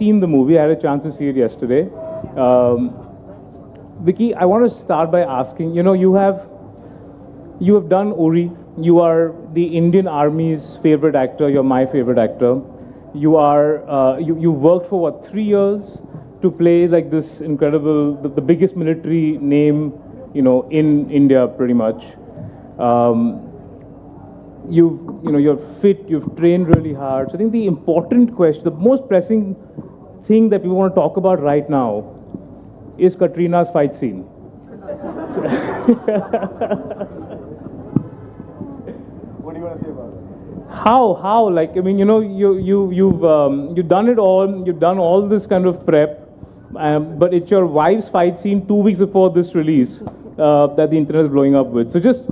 seen the movie. I had a chance to see it yesterday. Vicky, I want to start by asking, you have done Uri. You are the Indian Army's favorite actor. You're my favorite actor. You worked for what, 3 years to play like this incredible, the biggest military name, in India pretty much. You're fit, you've trained really hard. So I think the important question, the most pressing thing that we want to talk about right now is Katrina's fight scene. What do you want to say about it? How? Like, I mean, you've done it all. You've done all this kind of prep, but it's your wife's fight scene 2 weeks before this release that the internet is blowing up with. So just,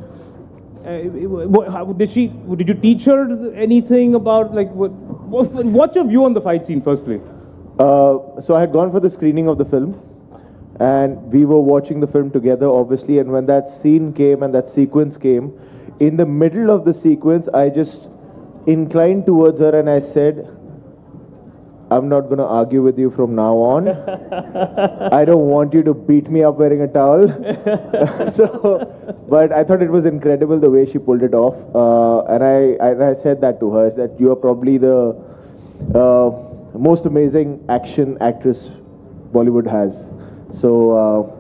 did you teach her anything about, like, what's your view on the fight scene, firstly? So I had gone for the screening of the film, and we were watching the film together, obviously, and when that scene came and that sequence came, in the middle of the sequence, I just inclined towards her and I said, I'm not going to argue with you from now on. I don't want you to beat me up wearing a towel. But I thought it was incredible the way she pulled it off. And I said that to her, that you are probably the most amazing action actress Bollywood has. So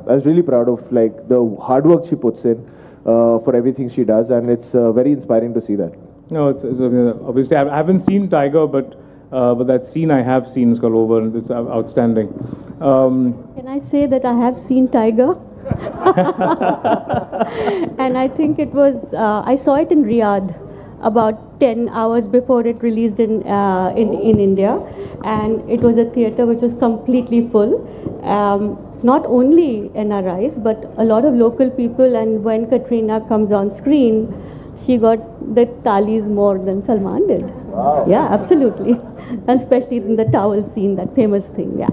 I was really proud of like the hard work she puts in for everything she does, and it's very inspiring to see that. No, it's obviously I haven't seen Tiger, but that scene I have seen is called Over, and it's outstanding. Can I say that I have seen Tiger? And I think it was, I saw it in Riyadh about 10 hours before it released in India, and it was a theatre which was completely full. Not only NRIs, but a lot of local people, and when Katrina comes on screen, she got the talis more than Salman did. Wow. Yeah, absolutely. And especially in the towel scene, that famous thing, yeah.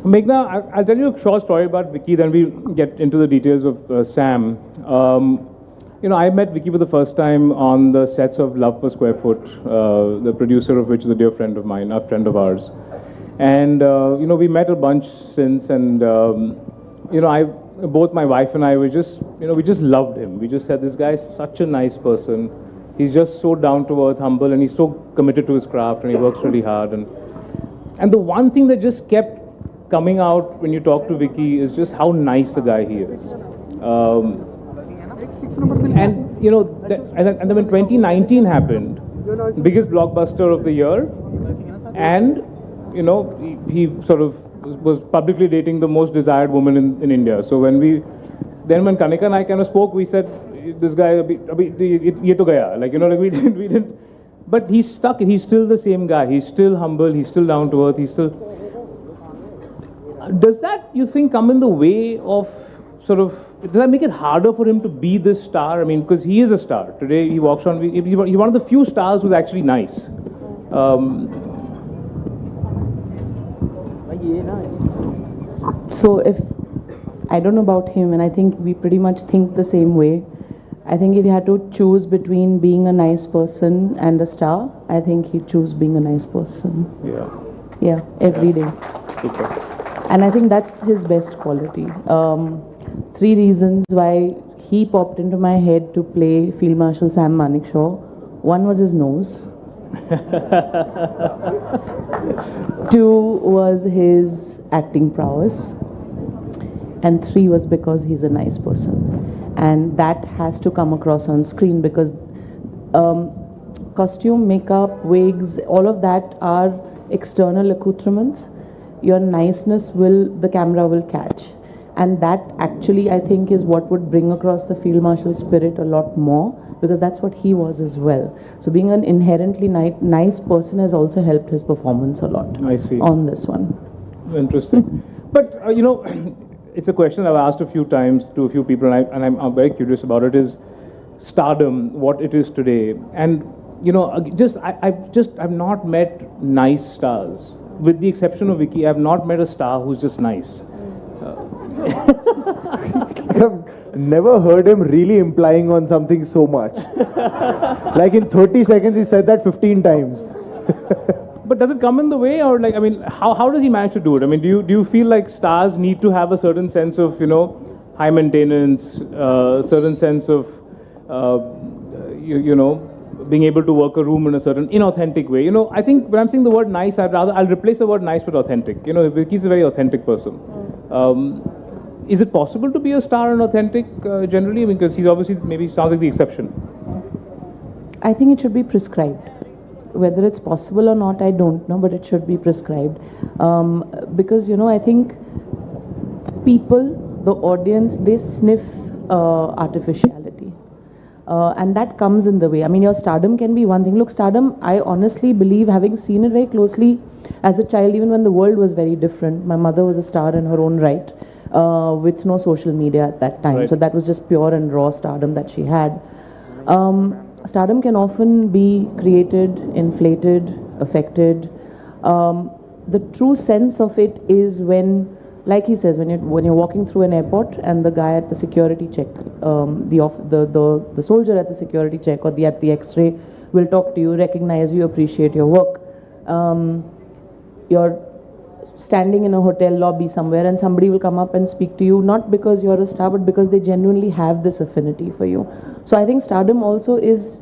Meghna, I'll tell you a short story about Vicky, then we'll get into the details of Sam. I met Vicky for the first time on the sets of Love Per Square Foot, the producer of which is a dear friend of mine, a friend of ours. And, we met a bunch since, and, both my wife and I were just, we just loved him. We just said, this guy is such a nice person. He's just so down to earth, humble, and he's so committed to his craft, and he works really hard. And the one thing that just kept coming out when you talk to Vicky is just how nice a guy he is. And then when 2019 happened, biggest blockbuster of the year, and he sort of was publicly dating the most desired woman in India. So when Kanika and I kind of spoke, we said, this guy, ye to gaya. Like, we didn't, but he's stuck. He's still the same guy. He's still humble. He's still down to earth. He's still. Does that, you think, come in the way of does that make it harder for him to be this star? I mean, because he is a star. Today he walks on, he's one of the few stars who's actually nice. So I don't know about him, and I think we pretty much think the same way. I think if he had to choose between being a nice person and a star, I think he'd choose being a nice person. Yeah. Yeah, every day. Super. And I think that's his best quality. 3 reasons why he popped into my head to play Field Marshal Sam Manekshaw. One was his nose. 2 was his acting prowess. And 3 was because he's a nice person. And that has to come across on screen, because costume, makeup, wigs, all of that are external accoutrements. Your niceness the camera will catch. And that actually, I think, is what would bring across the Field Marshal spirit a lot more, because that's what he was as well. So being an inherently nice person has also helped his performance a lot. I see. On this one. Interesting. But, it's a question I've asked a few times to a few people, and I'm very curious about it, is stardom, what it is today. And, I've not met nice stars. With the exception of Vicky, I've not met a star who's just nice. I've never heard him really implying on something so much. Like in 30 seconds, he said that 15 times. But does it come in the way, or like, I mean, how does he manage to do it? I mean, do you feel like stars need to have a certain sense of, you know, high maintenance, certain sense of, you know, being able to work a room in a certain inauthentic way? You know, I think when I'm saying the word nice, I'll replace the word nice with authentic. You know, Vicky's a very authentic person. Is it possible to be a star and authentic generally? I mean, because he's obviously maybe sounds like the exception. I think it should be prescribed. Whether it's possible or not, I don't know, but it should be prescribed. Because, you know, I think people, the audience, they sniff artificiality. And that comes in the way. I mean, your stardom can be one thing. Look, stardom, I honestly believe, having seen it very closely as a child, even when the world was very different. My mother was a star in her own right, with no social media at that time. Right. So that was just pure and raw stardom that she had. Stardom can often be created, inflated, affected. The true sense of it is when, like he says, when you're walking through an airport and the guy at the security check, the soldier at the security check or at the X-ray will talk to you, recognize you, appreciate your work. You're standing in a hotel lobby somewhere and somebody will come up and speak to you, not because you're a star, but because they genuinely have this affinity for you. So I think stardom also is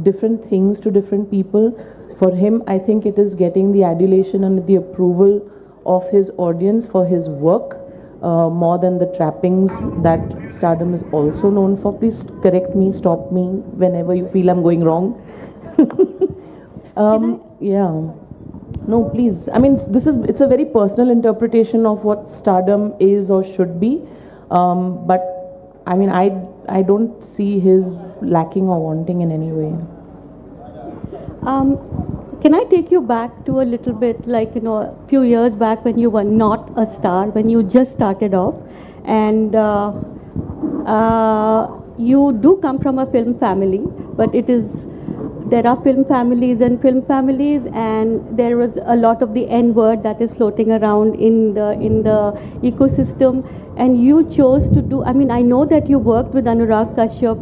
different things to different people. For him, I think it is getting the adulation and the approval of his audience for his work, more than the trappings that stardom is also known for. Please correct me, stop me whenever you feel I'm going wrong. Yeah. No, please. I mean, it's a very personal interpretation of what stardom is or should be. But I mean, I don't see his lacking or wanting in any way. Can I take you back to a little bit, like, you know, a few years back when you were not a star, when you just started off, and you do come from a film family, but there are film families, and there was a lot of the N-word that is floating around in the ecosystem, and you chose to do. I mean, I know that you worked with Anurag Kashyap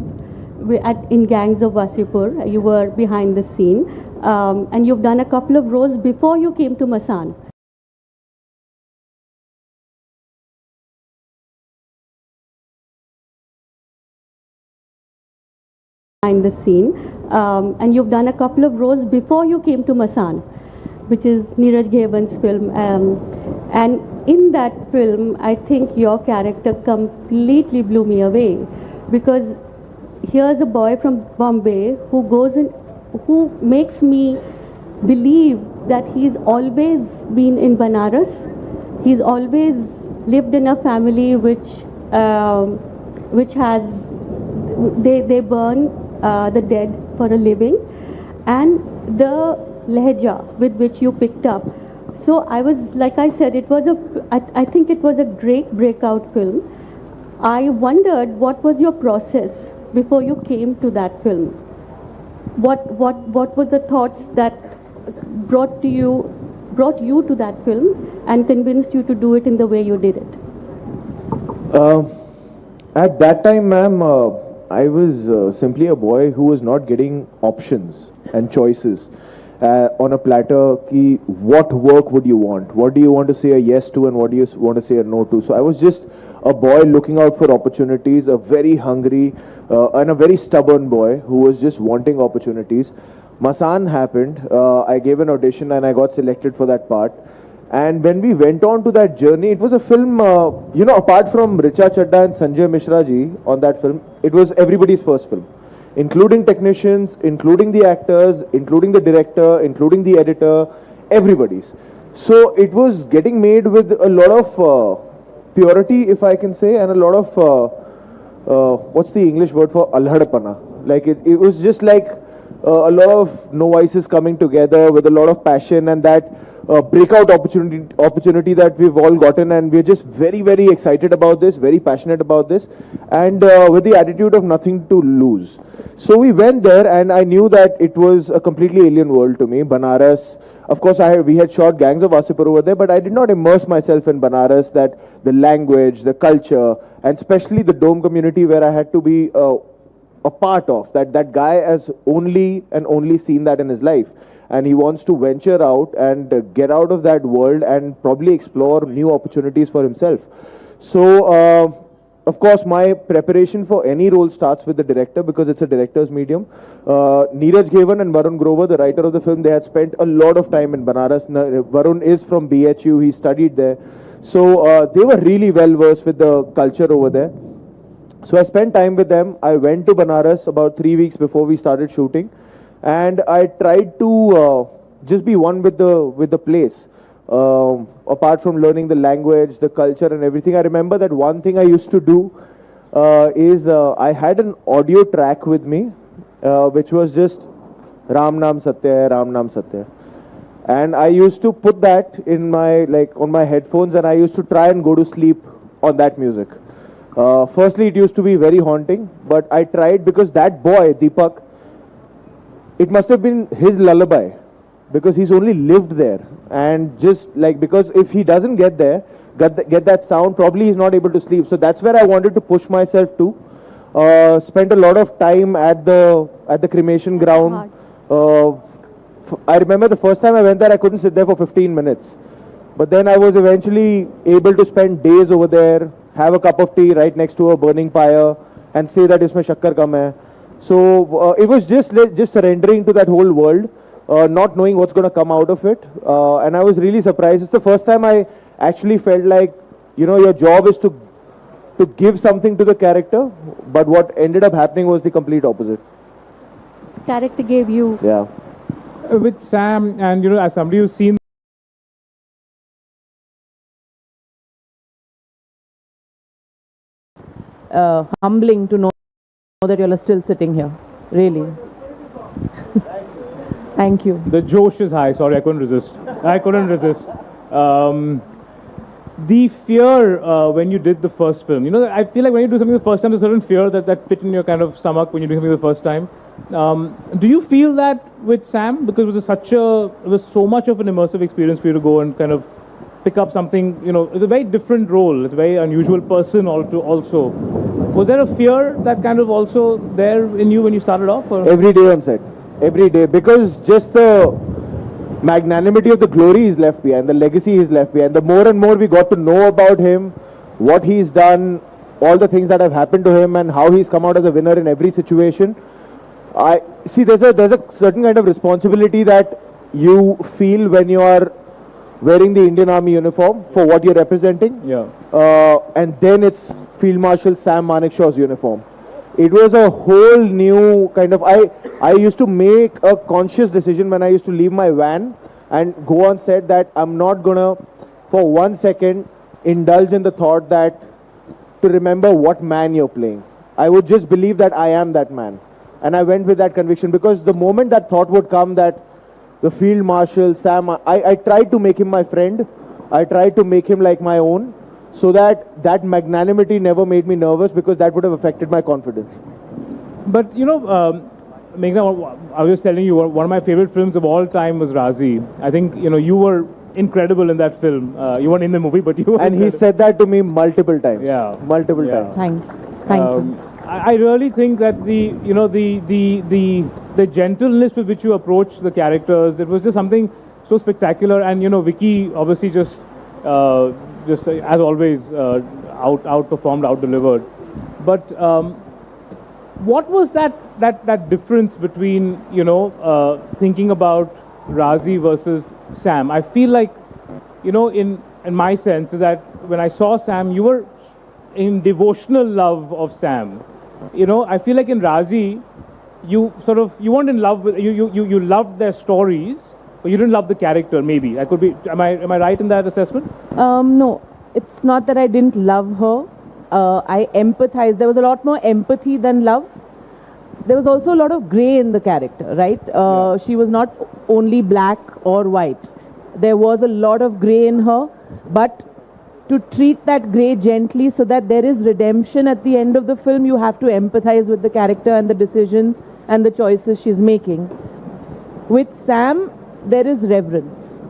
in Gangs of Wasipur. You were behind the scene, and you've done a couple of roles before you came to Masan. Behind the scene, and you've done a couple of roles before you came to Masan, which is Neeraj Ghewan's film, and in that film, I think your character completely blew me away, because here's a boy from Bombay who makes me believe that he's always been in Banaras. He's always lived in a family which has they burn the dead for a living, and the lehja with which you picked up. So I was, like I said, I think it was a great breakout film. I wondered what was your process before you came to that film. What were the thoughts that brought you to that film and convinced you to do it in the way you did it? At that time, ma'am, I was simply a boy who was not getting options and choices on a platter. What work would you want? What do you want to say a yes to, and what do you want to say a no to? So I was just a boy looking out for opportunities, a very hungry and a very stubborn boy who was just wanting opportunities. Masan happened. I gave an audition and I got selected for that part. And when we went on to that journey, it was a film, apart from Richa Chadda and Sanjay Mishra ji on that film, it was everybody's first film, including technicians, including the actors, including the director, including the editor, everybody's. So it was getting made with a lot of purity, if I can say, and a lot of, what's the English word for alhadapana? Like it was just like a lot of novices coming together with a lot of passion, and that breakout opportunity that we've all gotten, and we're just very, very excited about this, very passionate about this, and with the attitude of nothing to lose. So we went there, and I knew that it was a completely alien world to me. Banaras, of course, we had shot Gangs of Wasipur over there, but I did not immerse myself in Banaras, that the language, the culture, and especially the Dome community, where I had to be a part of. That guy has only seen that in his life. and he wants to venture out and get out of that world and probably explore new opportunities for himself. So, of course, my preparation for any role starts with the director because it's a director's medium. Neeraj Ghevan and Varun Grover, the writer of the film, they had spent a lot of time in Banaras. Varun is from BHU, he studied there. So they were really well versed with the culture over there. So I spent time with them. I went to Banaras about 3 weeks before we started shooting, and I tried to just be one with the place. Apart from learning the language, the culture and everything, I remember that one thing I used to do is I had an audio track with me, which was just Ram Nam Satya Hai, Ram Nam Satya Hai. And I used to put that in my, on my headphones, and I used to try and go to sleep on that music. Firstly, it used to be very haunting, but I tried because that boy, Deepak, it must have been his lullaby. Because he's only lived there, and just because if he doesn't get there, get that sound, probably he's not able to sleep. So that's where I wanted to push myself to. Spent a lot of time at the cremation ground. I remember the first time I went there, I couldn't sit there for 15 minutes. But then I was eventually able to spend days over there, have a cup of tea right next to a burning pyre, and say that isme shakkar kam hai. So it was just surrendering to that whole world. Not knowing what's going to come out of it, and I was really surprised. It's the first time I actually felt like, your job is to give something to the character, but what ended up happening was the complete opposite. Character gave you. Yeah. With Sam, and as somebody who's seen humbling to know that you're still sitting here, really. Thank you. the Josh is high. Sorry, I couldn't resist. The fear when you did the first film, I feel like when you do something the first time, there's a certain fear that pit in your kind of stomach when you do something the first time. Do you feel that with Sam? Because it was so much of an immersive experience for you to go and kind of pick up something, it's a very different role. It's a very unusual person also. Was there a fear that kind of also there in you when you started off? Or? Every day on set. Every day, because just the magnanimity of the glory is left behind, the legacy is left behind. The more and more we got to know about him, what he's done, all the things that have happened to him, and how he's come out as a winner in every situation. I see there's a certain kind of responsibility that you feel when you are wearing the Indian Army uniform for what you're representing. Yeah. And then it's Field Marshal Sam Manekshaw's uniform. It was a whole new kind of, I used to make a conscious decision when I used to leave my van and go on set that I'm not gonna, for 1 second, indulge in the thought that to remember what man you're playing. I would just believe that I am that man. And I went with that conviction because the moment that thought would come that the Field Marshal, Sam, I tried to make him my friend. I tried to make him like my own. So that magnanimity never made me nervous because that would have affected my confidence. But Meghna, I was telling you, one of my favorite films of all time was Raazi. I think you were incredible in that film. You weren't in the movie, but you were. And he said that to me multiple times. Yeah, multiple times. Thank you. I really think that the gentleness with which you approach the characters, it was just something so spectacular. And Vicky obviously just as always outperformed, out-delivered. But what was that difference between thinking about Raazi versus Sam? I feel like in my sense is that when I saw Sam, you were in devotional love of Sam. I feel like in Raazi, you weren't in love with you loved their stories, but you didn't love the character. Maybe I could be. Am I right in that assessment? No, it's not that I didn't love her. I empathized. There was a lot more empathy than love. There was also a lot of grey in the character, right? Yeah. She was not only black or white. There was a lot of grey in her, but to treat that grey gently so that there is redemption at the end of the film, you have to empathize with the character and the decisions and the choices she's making. With Sam, there is reverence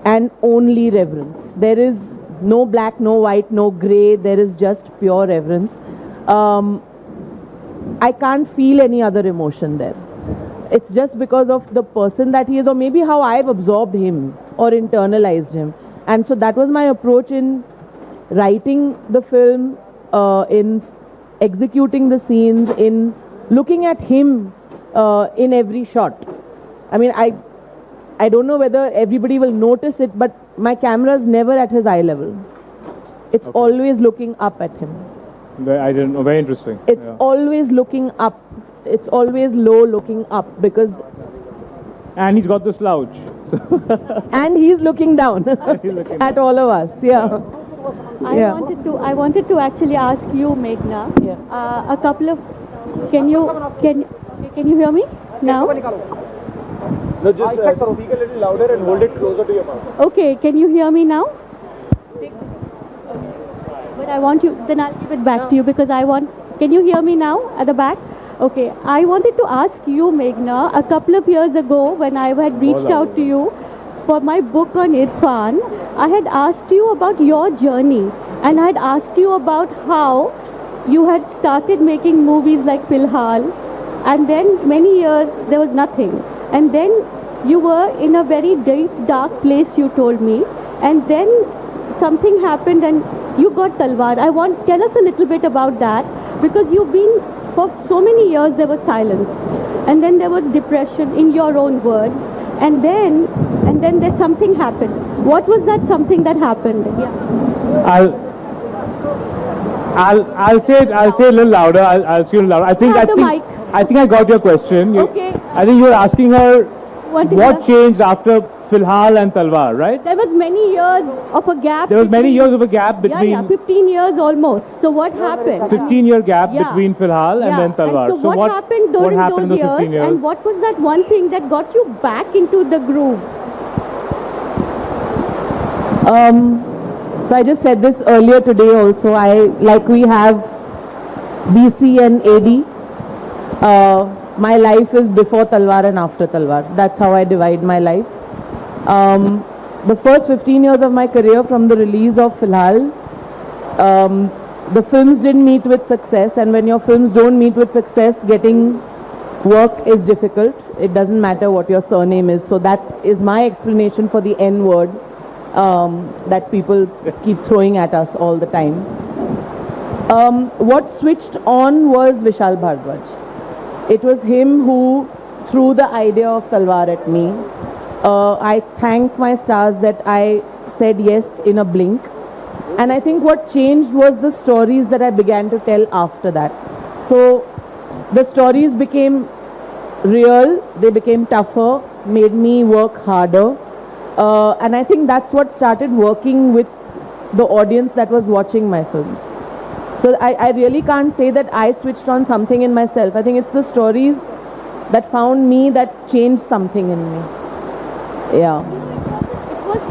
and only reverence. There is no black, no white, no grey. There is just pure reverence. I can't feel any other emotion there. It's just because of the person that he is, or maybe how I've absorbed him or internalized him. And so that was my approach in writing the film, in executing the scenes, in looking at him in every shot. I mean, I don't know whether everybody will notice it, but my camera is never at his eye level. It's always looking up at him. I didn't know. Very interesting. It's always looking up. It's always low looking up because... And he's got the slouch. And he's looking down at all of us. Yeah. I wanted to actually ask you, Meghna, a couple of... Can you hear me now? No, just speak a little louder and hold it closer to your mouth. Okay, can you hear me now? But I want you, then I'll give it back to you because I want... Can you hear me now at the back? Okay, I wanted to ask you, Meghna, a couple of years ago when I had reached out to you for my book on Irfan, I had asked you about your journey and I had asked you about how you had started making movies like Filhal and then many years there was nothing. And then you were in a very deep, dark place, you told me, and then something happened and you got Talwar. Tell us a little bit about that because you've been... For so many years there was silence and then there was depression in your own words and then there's something happened. What was that something that happened? Yeah. I'll say it a little louder. I'll say it a little louder. I think I got your question. Okay. I think you were asking her what changed after Filhal and Talwar, right? There was many years of a gap. There was many years of a gap between... Yeah, 15 years almost. So what happened? 15-year gap between Filhal and then Talwar. And so what happened during those years and what was that one thing that got you back into the groove? So I just said this earlier today also. We have BC and AD. My life is before Talwar and after Talwar. That's how I divide my life. The first 15 years of my career from the release of Filhal, the films didn't meet with success, and when your films don't meet with success, getting work is difficult. It doesn't matter what your surname is. So that is my explanation for the N word that people keep throwing at us all the time. What switched on was Vishal Bhardwaj. It was him who threw the idea of Talwar at me. I thank my stars that I said yes in a blink. And I think what changed was the stories that I began to tell after that. So the stories became real, they became tougher, made me work harder. And I think that's what started working with the audience that was watching my films. So I really can't say that I switched on something in myself. I think it's the stories that found me that changed something in me. Yeah.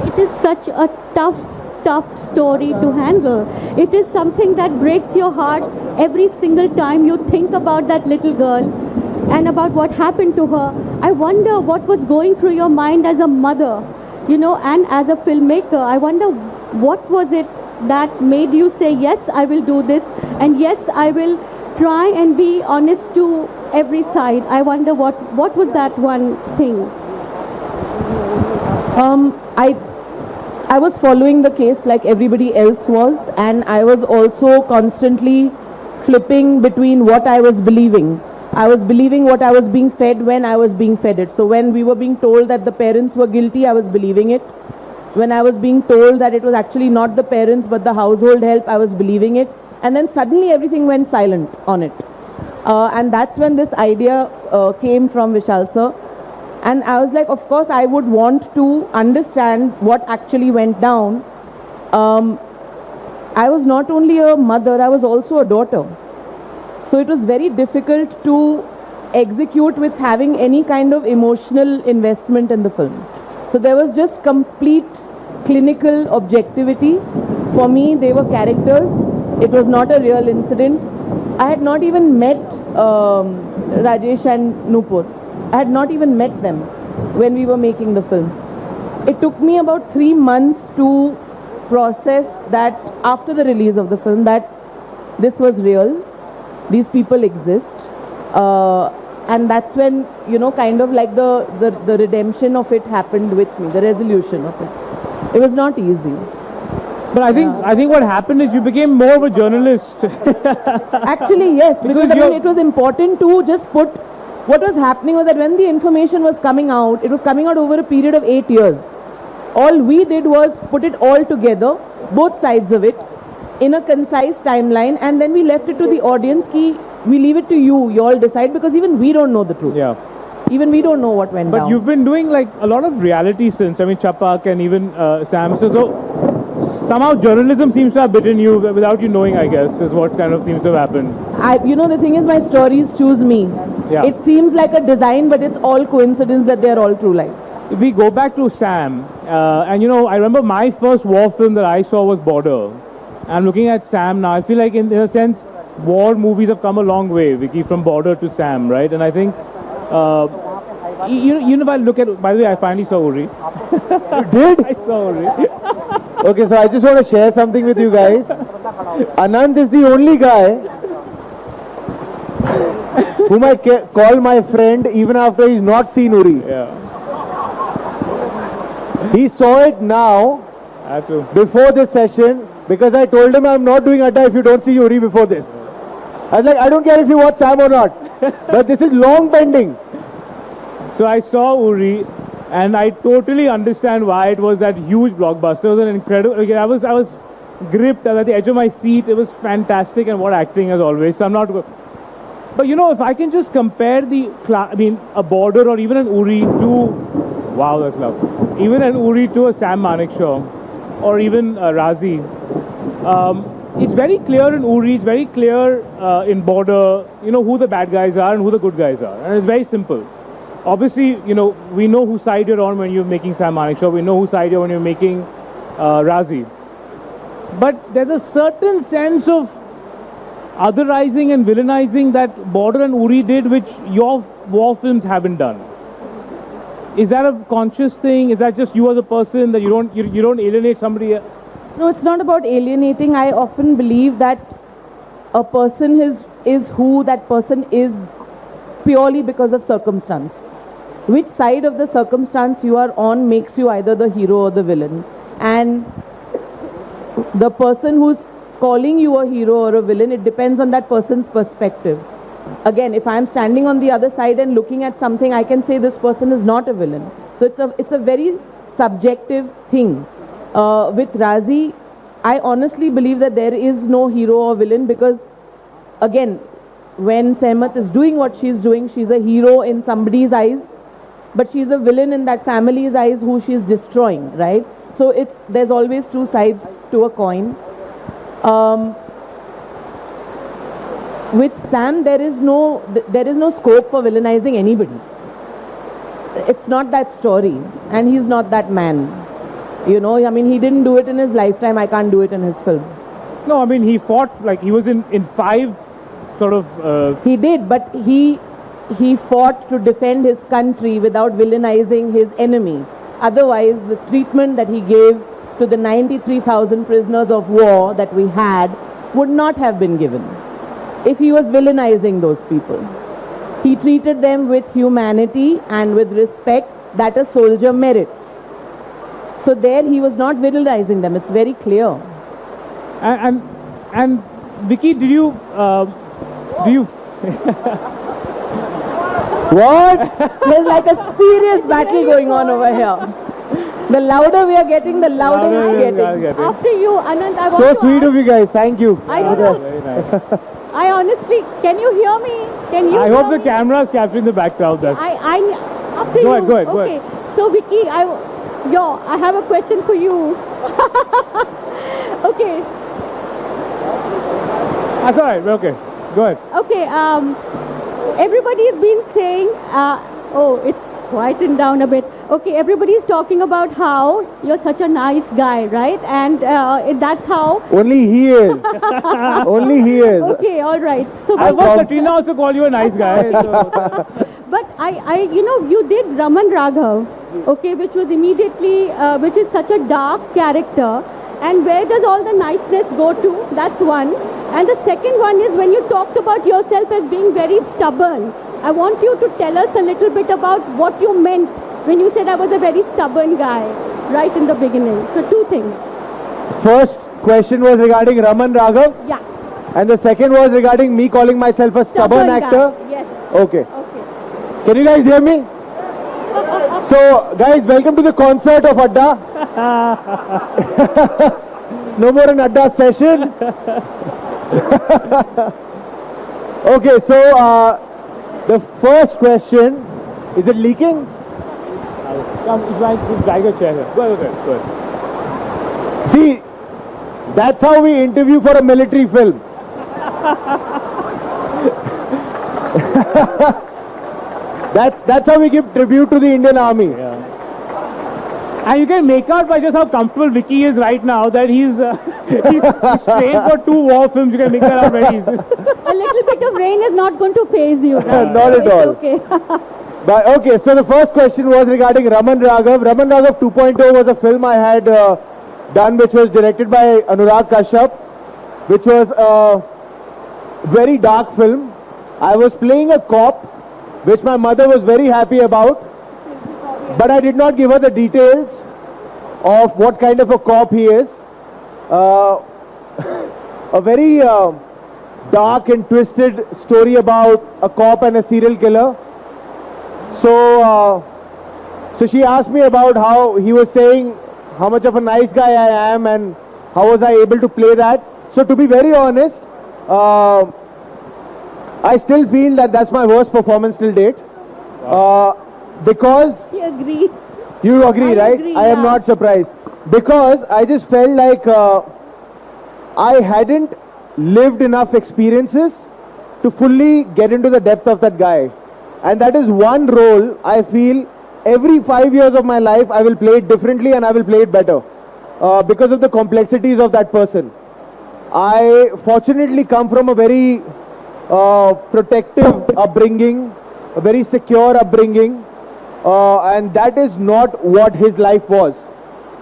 It is such a tough story to handle. It is something that breaks your heart every single time you think about that little girl and about what happened to her. I wonder what was going through your mind as a mother, and as a filmmaker. I wonder what was it that made you say, yes, I will do this, and yes, I will try and be honest to every side. I wonder what was that one thing? I was following the case like everybody else was, and I was also constantly flipping between what I was believing. I was believing what I was being fed when I was being fed it. So when we were being told that the parents were guilty, I was believing it. When I was being told that it was actually not the parents but the household help, I was believing it. And then suddenly everything went silent on it. And that's when this idea came from Vishal sir. And I was like, of course, I would want to understand what actually went down. I was not only a mother, I was also a daughter. So it was very difficult to execute with having any kind of emotional investment in the film. So there was just complete clinical objectivity. For me, they were characters. It was not a real incident. I had not even met Rajesh and Nupur. I had not even met them when we were making the film. It took me about 3 months to process that after the release of the film, that this was real, these people exist, And that's when, kind of like the redemption of it happened with me, the resolution of it. It was not easy. But I think what happened is you became more of a journalist. Actually, yes, because it was important to just put, what was happening was that when the information was coming out, it was coming out over a period of 8 years. All we did was put it all together, both sides of it, in a concise timeline, and then we left it to the audience. We leave it to you, you all decide, because even we don't know the truth. Yeah. Even we don't know what went down. But you've been doing like a lot of reality since, I mean, Chapak and even Sam. So somehow journalism seems to have bitten you without you knowing, I guess, is what kind of seems to have happened. The thing is, my stories choose me. Yeah. It seems like a design, but it's all coincidence that they're all true life. If we go back to Sam, and I remember my first war film that I saw was Border. I'm looking at Sam now. I feel like in a sense, war movies have come a long way, Vicky, from Border to Sam, right? And I think, if I look at, by the way, I finally saw Uri. You did? I saw Uri. Okay, so I just want to share something with you guys. Anand is the only guy whom I call my friend even after he's not seen Uri. Yeah. He saw it now, I have to. before this session, because I told him I'm not doing Adda if you don't see Uri before this. I was like, I don't care if you watch Sam or not, but this is long pending. So I saw Uri, and I totally understand why it was that huge blockbuster. It was an incredible. I was gripped. I was at the edge of my seat. It was fantastic, and what acting as always. So I'm not. But if I can just compare a Border or even an Uri to, wow, that's loud. Even an Uri to a Sam Manekshaw, or even Raazi. It's very clear in Uri. It's very clear in Border. Who the bad guys are and who the good guys are, and it's very simple. Obviously, we know whose side you're on when you're making Sam Manekshaw. We know whose side you're on when you're making Raazi. But there's a certain sense of otherizing and villainizing that Border and Uri did, which your war films haven't done. Is that a conscious thing? Is that just you as a person that you don't alienate somebody? No, it's not about alienating. I often believe that a person is who that person is purely because of circumstance. Which side of the circumstance you are on makes you either the hero or the villain. And the person who's calling you a hero or a villain, it depends on that person's perspective. Again, if I'm standing on the other side and looking at something, I can say this person is not a villain. So it's a very subjective thing. With Raazi, I honestly believe that there is no hero or villain, because again, when Sehmat is doing what she's doing, she's a hero in somebody's eyes, but she's a villain in that family's eyes who she's destroying, right? So there's always two sides to a coin. With Sam, there is no scope for villainizing anybody. It's not that story, and he's not that man. He didn't do it in his lifetime. I can't do it in his film. No, I mean, he fought, like he was in 5 sort of... He did, but he fought to defend his country without villainizing his enemy. Otherwise, the treatment that he gave to the 93,000 prisoners of war that we had would not have been given if he was villainizing those people. He treated them with humanity and with respect that a soldier merits. So there he was not villainizing them. It's very clear. And Vicky, do you What? There's like a serious battle going on over here. The louder we are getting, the louder it's getting. After you, Anand, I want So to sweet ask, of you guys. Thank you. I don't know. Very nice. I honestly, can you hear me? I hope the camera is capturing the background. After Go you. ahead, go ahead, go Okay. ahead. So Vicky, I have a question for you. Okay. That's all right. Okay. Go ahead. Okay. Everybody's been saying, it's quietened down a bit. Okay, everybody's talking about how you're such a nice guy, right? And that's how. Only he is. Only he is. Okay, all right. So, I've heard Katrina also call you a nice guy. So. but you did Raman Raghav, okay, which was immediately, which is such a dark character. And where does all the niceness go to? That's one. And the second one is when you talked about yourself as being very stubborn. I want you to tell us a little bit about what you meant when you said I was a very stubborn guy right in the beginning. So 2 things. First question was regarding Raman Raghav. Yeah. And the second was regarding me calling myself a stubborn actor. Guy. Yes. Okay. Okay. Can you guys hear me? So, guys, welcome to the concert of Adda. It's no more an Adda session. Okay, so the first question, is it leaking? Come, drag your chair here. Go ahead. See, that's how we interview for a military film. That's how we give tribute to the Indian Army. Yeah. And you can make out by just how comfortable Vicky is right now that he's trained for 2 war films. You can make that out very easily. A little bit of rain is not going to faze you. Right? Not at all. Okay. But okay, so the first question was regarding Raman Raghav. Raman Raghav 2.0 was a film I had done, which was directed by Anurag Kashyap, which was a very dark film. I was playing a cop, which my mother was very happy about, but I did not give her the details of what kind of a cop he is. A very dark and twisted story about a cop and a serial killer. So she asked me about how he was saying how much of a nice guy I am and how was I able to play that. So to be very honest, I still feel that that's my worst performance till date. Because... You agree? You agree, I right? agree, I am yeah. not surprised. Because I just felt like I hadn't lived enough experiences to fully get into the depth of that guy. And that is one role I feel every 5 years of my life I will play it differently and I will play it better. Because of the complexities of that person. I fortunately come from a very protective upbringing, a very secure upbringing, and that is not what his life was.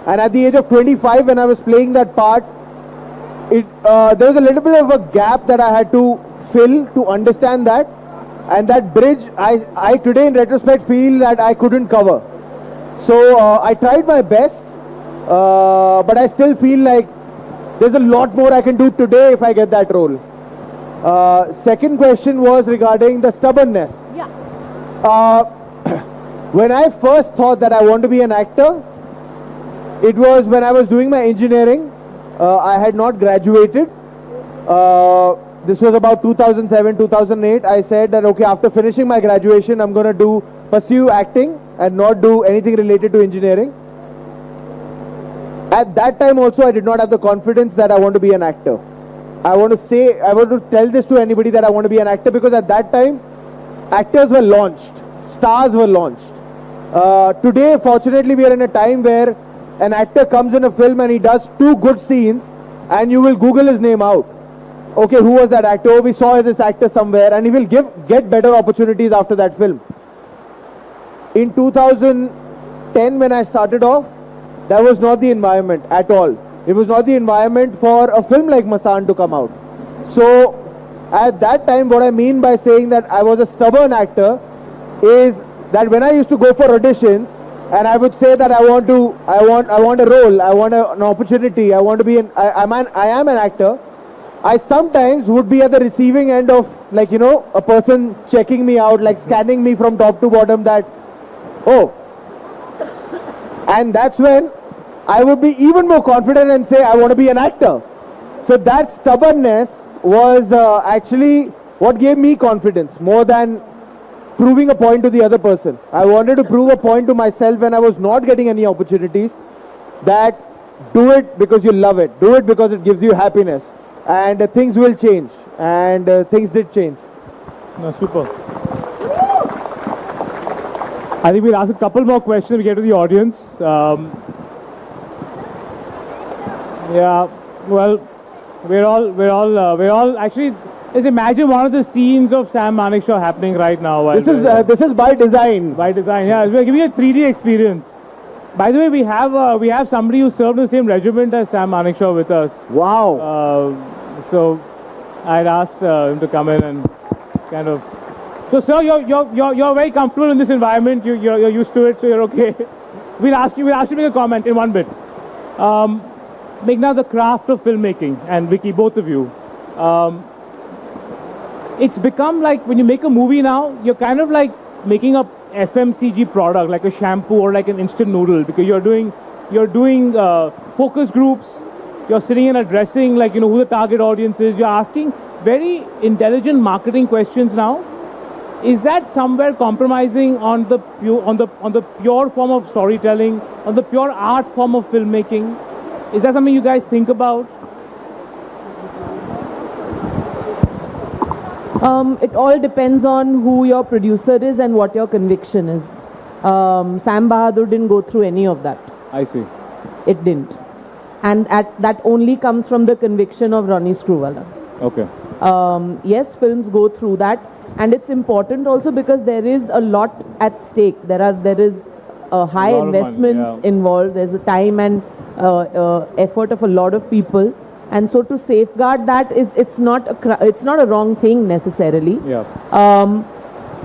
And at the age of 25, when I was playing that part, there was a little bit of a gap that I had to fill to understand that, and that bridge I today in retrospect feel that I couldn't cover. So I tried my best, but I still feel like there's a lot more I can do today if I get that role. Second question was regarding the stubbornness. Yeah. When I first thought that I want to be an actor, it was when I was doing my engineering. I had not graduated. This was about 2007, 2008. I said that okay, after finishing my graduation, I'm going to pursue acting and not do anything related to engineering. At that time also, I did not have the confidence that I want to be an actor. I want to tell this to anybody that I want to be an actor, because at that time, actors were launched, stars were launched. Today, fortunately, we are in a time where an actor comes in a film and he does 2 good scenes and you will Google his name out. Okay, who was that actor? Oh, we saw this actor somewhere, and he will get better opportunities after that film. In 2010, when I started off, that was not the environment at all. It was not the environment for a film like Masan to come out. So at that time, what I mean by saying that I was a stubborn actor is that when I used to go for auditions and I would say that I want a role, I want an opportunity, I am an actor, I sometimes would be at the receiving end of, like, a person checking me out, like scanning me from top to bottom, that, oh. And that's when I would be even more confident and say, I want to be an actor. So that stubbornness was actually what gave me confidence, more than proving a point to the other person. I wanted to prove a point to myself when I was not getting any opportunities, that do it because you love it. Do it because it gives you happiness. And things will change. And things did change. Super. I think we'll ask a couple more questions. We get to the audience. Yeah. Well, we're all actually. Just imagine one of the scenes of Sam Manekshaw happening right now. This is by design. By design, yeah. We're giving you a 3D experience. By the way, we have somebody who served in the same regiment as Sam Manekshaw with us. Wow. So I'd asked him to come in and kind of So, sir, you're very comfortable in this environment. You're used to it, so you're okay. We'll ask you to make a comment in one bit. Meghna, the craft of filmmaking, and Vicky, both of you. It's become like when you make a movie now, you're kind of like making a FMCG product, like a shampoo or like an instant noodle, because you're doing focus groups. You're sitting and addressing like who the target audience is. You're asking very intelligent marketing questions now. Is that somewhere compromising on the pure form of storytelling, on the pure art form of filmmaking? Is that something you guys think about? It all depends on who your producer is and what your conviction is. Sam Bahadur didn't go through any of that. I see. It didn't. And that only comes from the conviction of Ronnie Screwvala. Okay. Yes, films go through that. And it's important also because there is a lot at stake. There is high investments involved. There's a time and effort of a lot of people. And so to safeguard that, it's not a wrong thing necessarily. Yeah.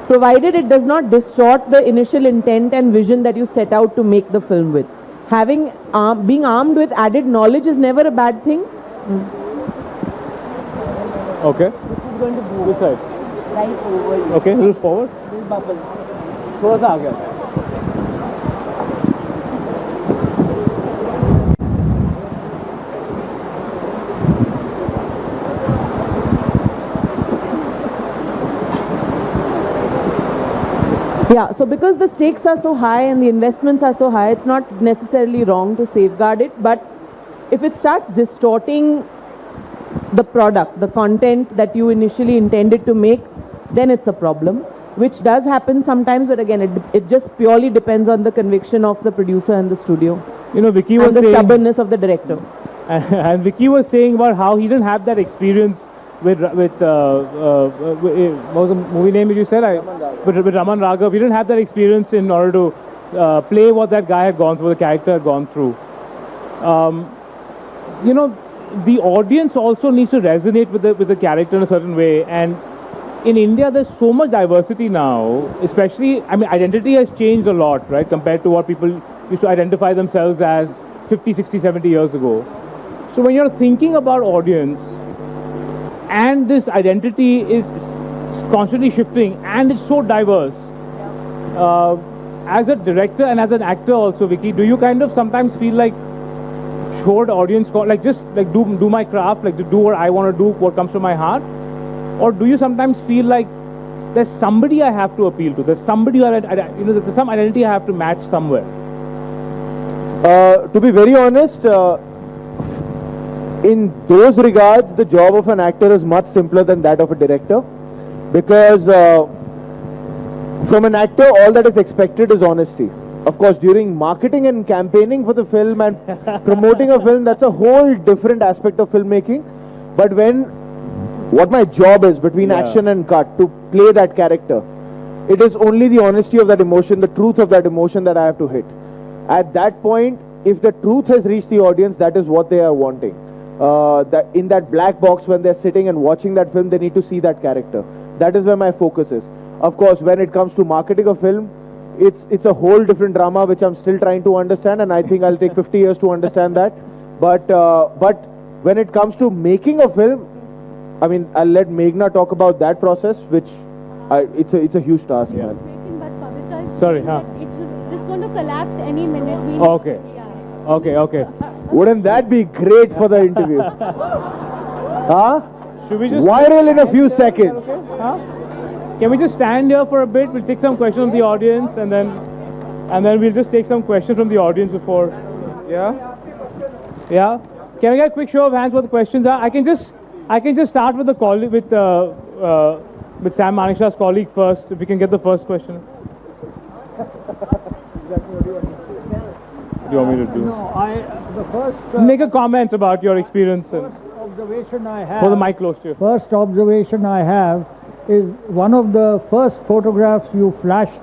Provided it does not distort the initial intent and vision that you set out to make the film with. Being armed with added knowledge is never a bad thing. Okay. This is going to go Which side? right over. Okay, a little forward. This bubble. थोड़ा सा आगे. Yeah, so because the stakes are so high and the investments are so high, it's not necessarily wrong to safeguard it. But if it starts distorting the product, the content that you initially intended to make, then it's a problem, which does happen sometimes. But again, it just purely depends on the conviction of the producer and the studio. Vicky was and the saying, stubbornness of the director. And Vicky was saying about how he didn't have that experience with what was the movie name you said? With Raman Raghav. He didn't have that experience in order to play what that guy had gone through, the character had gone through. The audience also needs to resonate with the character in a certain way. And in India, there's so much diversity now, especially, identity has changed a lot, right, compared to what people used to identify themselves as 50, 60, 70 years ago. So when you're thinking about audience, and this identity is constantly shifting, and it's so diverse. As a director and as an actor also, Vicky, do you kind of sometimes feel like short audience, like just like do my craft, like to do what I want to do, what comes to my heart? Or do you sometimes feel like there's somebody I have to appeal to, there's somebody, there's some identity I have to match somewhere? To be very honest, in those regards, the job of an actor is much simpler than that of a director, because from an actor, all that is expected is honesty. Of course, during marketing and campaigning for the film and promoting a film, that's a whole different aspect of filmmaking. But what my job is between action and cut, to play that character, it is only the honesty of that emotion, the truth of that emotion that I have to hit. At that point, if the truth has reached the audience, that is what they are wanting. That in that black box, when they're sitting and watching that film, they need to see that character. That is where my focus is. Of course, when it comes to marketing a film, it's a whole different drama which I'm still trying to understand, and I think I'll take 50 years to understand that. But when it comes to making a film, I'll let Meghna talk about that process, which it's a huge task, man. Sorry, It's going to collapse any minute. Okay. Okay. Wouldn't that be great for the interview? Huh? Should we just viral in a few seconds? Okay? Huh? Can we just stand here for a bit? We'll take some questions from the audience, and then we'll just take some questions from the audience before. Yeah. Can I get a quick show of hands what the questions are? I can just start with the colleague with Sam Manekshaw's colleague first. If we can get the first question. What do you want me to do? No, the first... Make a comment about your experience. First observation I have... Hold the mic close to you. First observation I have is one of the first photographs you flashed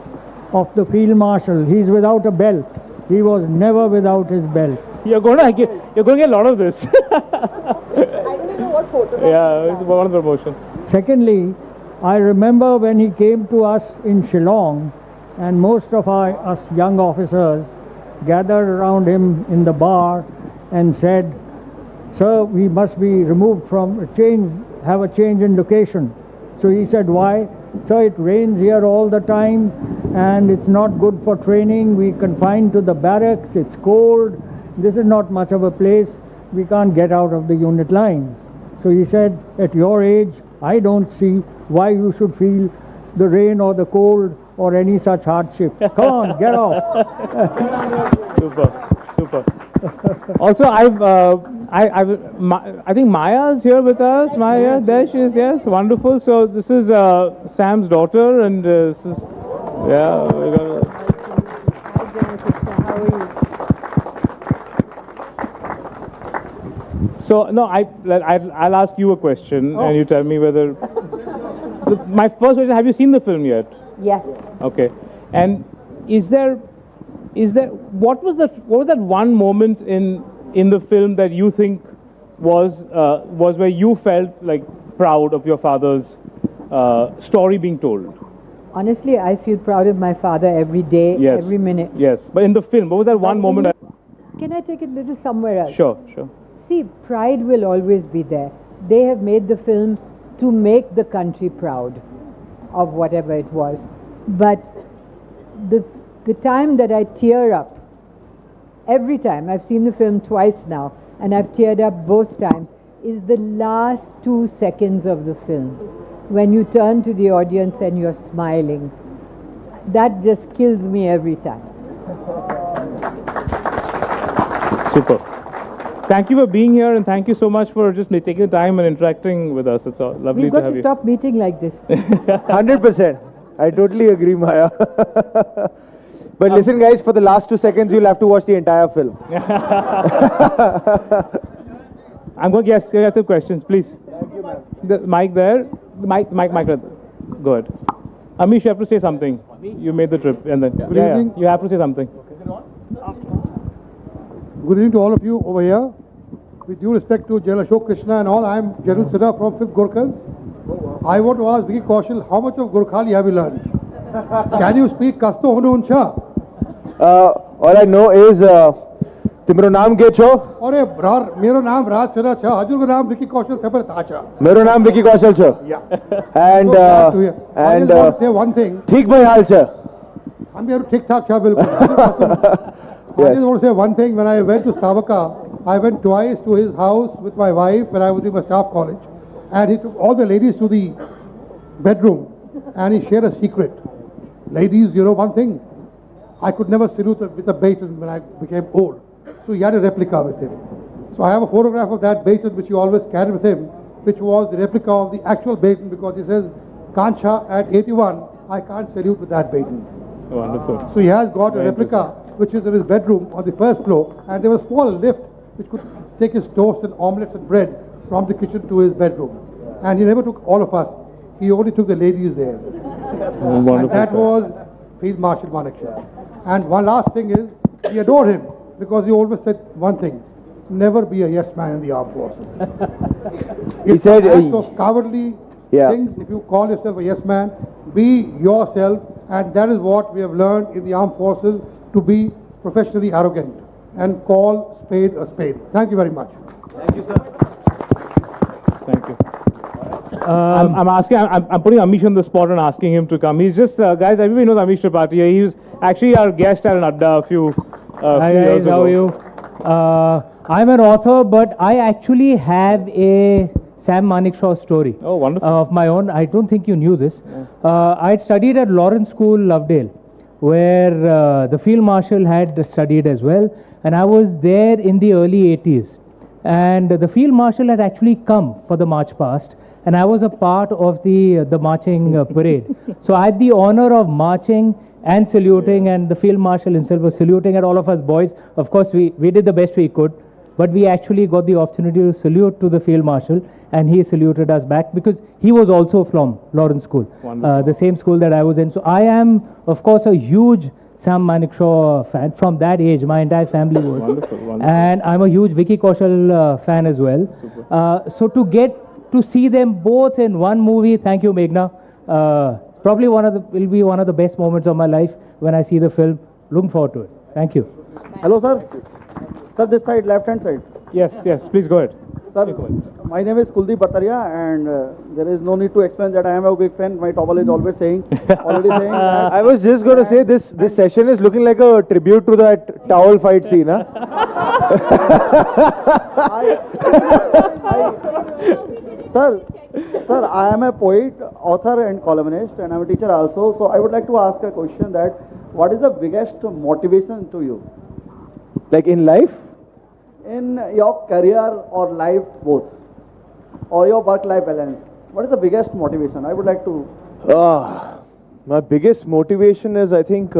of the Field Marshal. He's without a belt. He was never without his belt. You're going to get a lot of this. I don't even know what photograph. Yeah, it's one of the promotion. Secondly, I remember when he came to us in Shillong, and most of us young officers gathered around him in the bar and said, "Sir, we must be removed from have a change in location." So he said, "Why?" "Sir, it rains here all the time and it's not good for training. We confined to the barracks, it's cold. This is not much of a place. We can't get out of the unit lines." So he said, "At your age, I don't see why you should feel the rain or the cold or any such hardship. Come on, get off." Super, super. Also, I think Maya's here with us. Maya, there she is. Yes, wonderful. So this is Sam's daughter, and this is we're gonna. So no, I'll ask you a question, and you tell me whether. My first question: have you seen the film yet? Yes. Okay, and is there what was that one moment in the film that you think was where you felt like proud of your father's story being told? Honestly, I feel proud of my father every day, Yes. every minute. Yes, but in the film, what was that one moment? Can I take it a little somewhere else? Sure. See, pride will always be there. They have made the film to make the country proud of whatever it was. But the time that I tear up, every time, I've seen the film twice now, and I've teared up both times, is the last 2 seconds of the film. When you turn to the audience and you're smiling. That just kills me every time. Super. Thank you for being here, and thank you so much for just taking the time and interacting with us. It's lovely We've to got have to you. stop meeting like this. 100%. I totally agree, Maya. But listen, guys, for the last 2 seconds, you'll have to watch the entire film. I'm going to guess. You have some questions, please. Thank you, ma'am. The mic there. The mic. Go ahead. Amish, you have to say something. You made the trip, and then Good evening. you have to say something. Good evening to all of you over here. With due respect to General Ashok Krishna and all, I am General Siddha from 5th Gurkhas. I want to ask Vicky Kaushal, how much of Gurkhali have you learned? Can you speak Kasto Hununcha? All I know is, Timro naam ke cho? Aure brar, mero naam Raj Sira cha, Hajur ko naam Vicky Kaushal separate acha. Mero naam Vicky Kaushal cho. Yeah. And, So glad to hear. I and, just want to say one thing. Theek bhai hal cha. I'm here to tic-tac cha bilkul. I just want to say one thing. When I went to Stavaka, I went twice to his house with my wife when I was doing my staff college. And he took all the ladies to the bedroom and he shared a secret. Ladies, you know one thing, I could never salute with a baton when I became old. So he had a replica with him. So I have a photograph of that baton which he always carried with him, which was the replica of the actual baton, because he says, Kancha at 81, I can't salute with that baton. Wonderful. So he has got Very a replica which is in his bedroom on the first floor, and there was a small lift which could take his toast and omelets and bread from the kitchen to his bedroom. And he never took all of us. He only took the ladies there. Wonderful. And that sir. was Field Marshal Manekshaw. And one last thing is, we adore him because he always said one thing: never be a yes man in the armed forces. He said, It's an act of cowardly yeah. things. If you call yourself a yes man, be yourself, and that is what we have learned in the armed forces, to be professionally arrogant and call spade a spade. Thank you very much. Thank you, sir. Thank you. I'm putting Amish on the spot and asking him to come. He's just, guys, everybody knows Amish Tripathi. He was actually our guest at an Adda a few Hi years guys, how ago. are you? I'm an author, but I actually have a Sam Manekshaw story Oh, wonderful. of my own. I don't think you knew this. I'd studied at Lawrence School, Lovedale, where the Field Marshal had studied as well, and I was there in the early 80s. And the Field Marshal had actually come for the march past, and I was a part of the marching parade. So I had the honor of marching and saluting, and the Field Marshal himself was saluting at all of us boys. Of course, we did the best we could, but we actually got the opportunity to salute to the Field Marshal, and he saluted us back because he was also from Lawrence School, the same school that I was in. So I am, of course, a huge Sam Manekshaw fan. From that age, my entire family was. Wonderful. And I'm a huge Vicky Kaushal fan as well. So to get to see them both in one movie, thank you, Meghna. Probably will be one of the best moments of my life when I see the film. Looking forward to it. Thank you. Hello, sir. Sir, this side, left-hand side. Yes, please go ahead. Sir, my name is Kuldeep Bataria, and there is no need to explain that I am a big fan. My towel is already saying that. I was just going to say this session is looking like a tribute to that towel fight scene, huh? Sir, I am a poet, author and columnist, and I am a teacher also. So I would like to ask a question that what is the biggest motivation to you? Like in life? In your career or life both? Or your work-life balance? What is the biggest motivation? I would like to... My biggest motivation is, I think,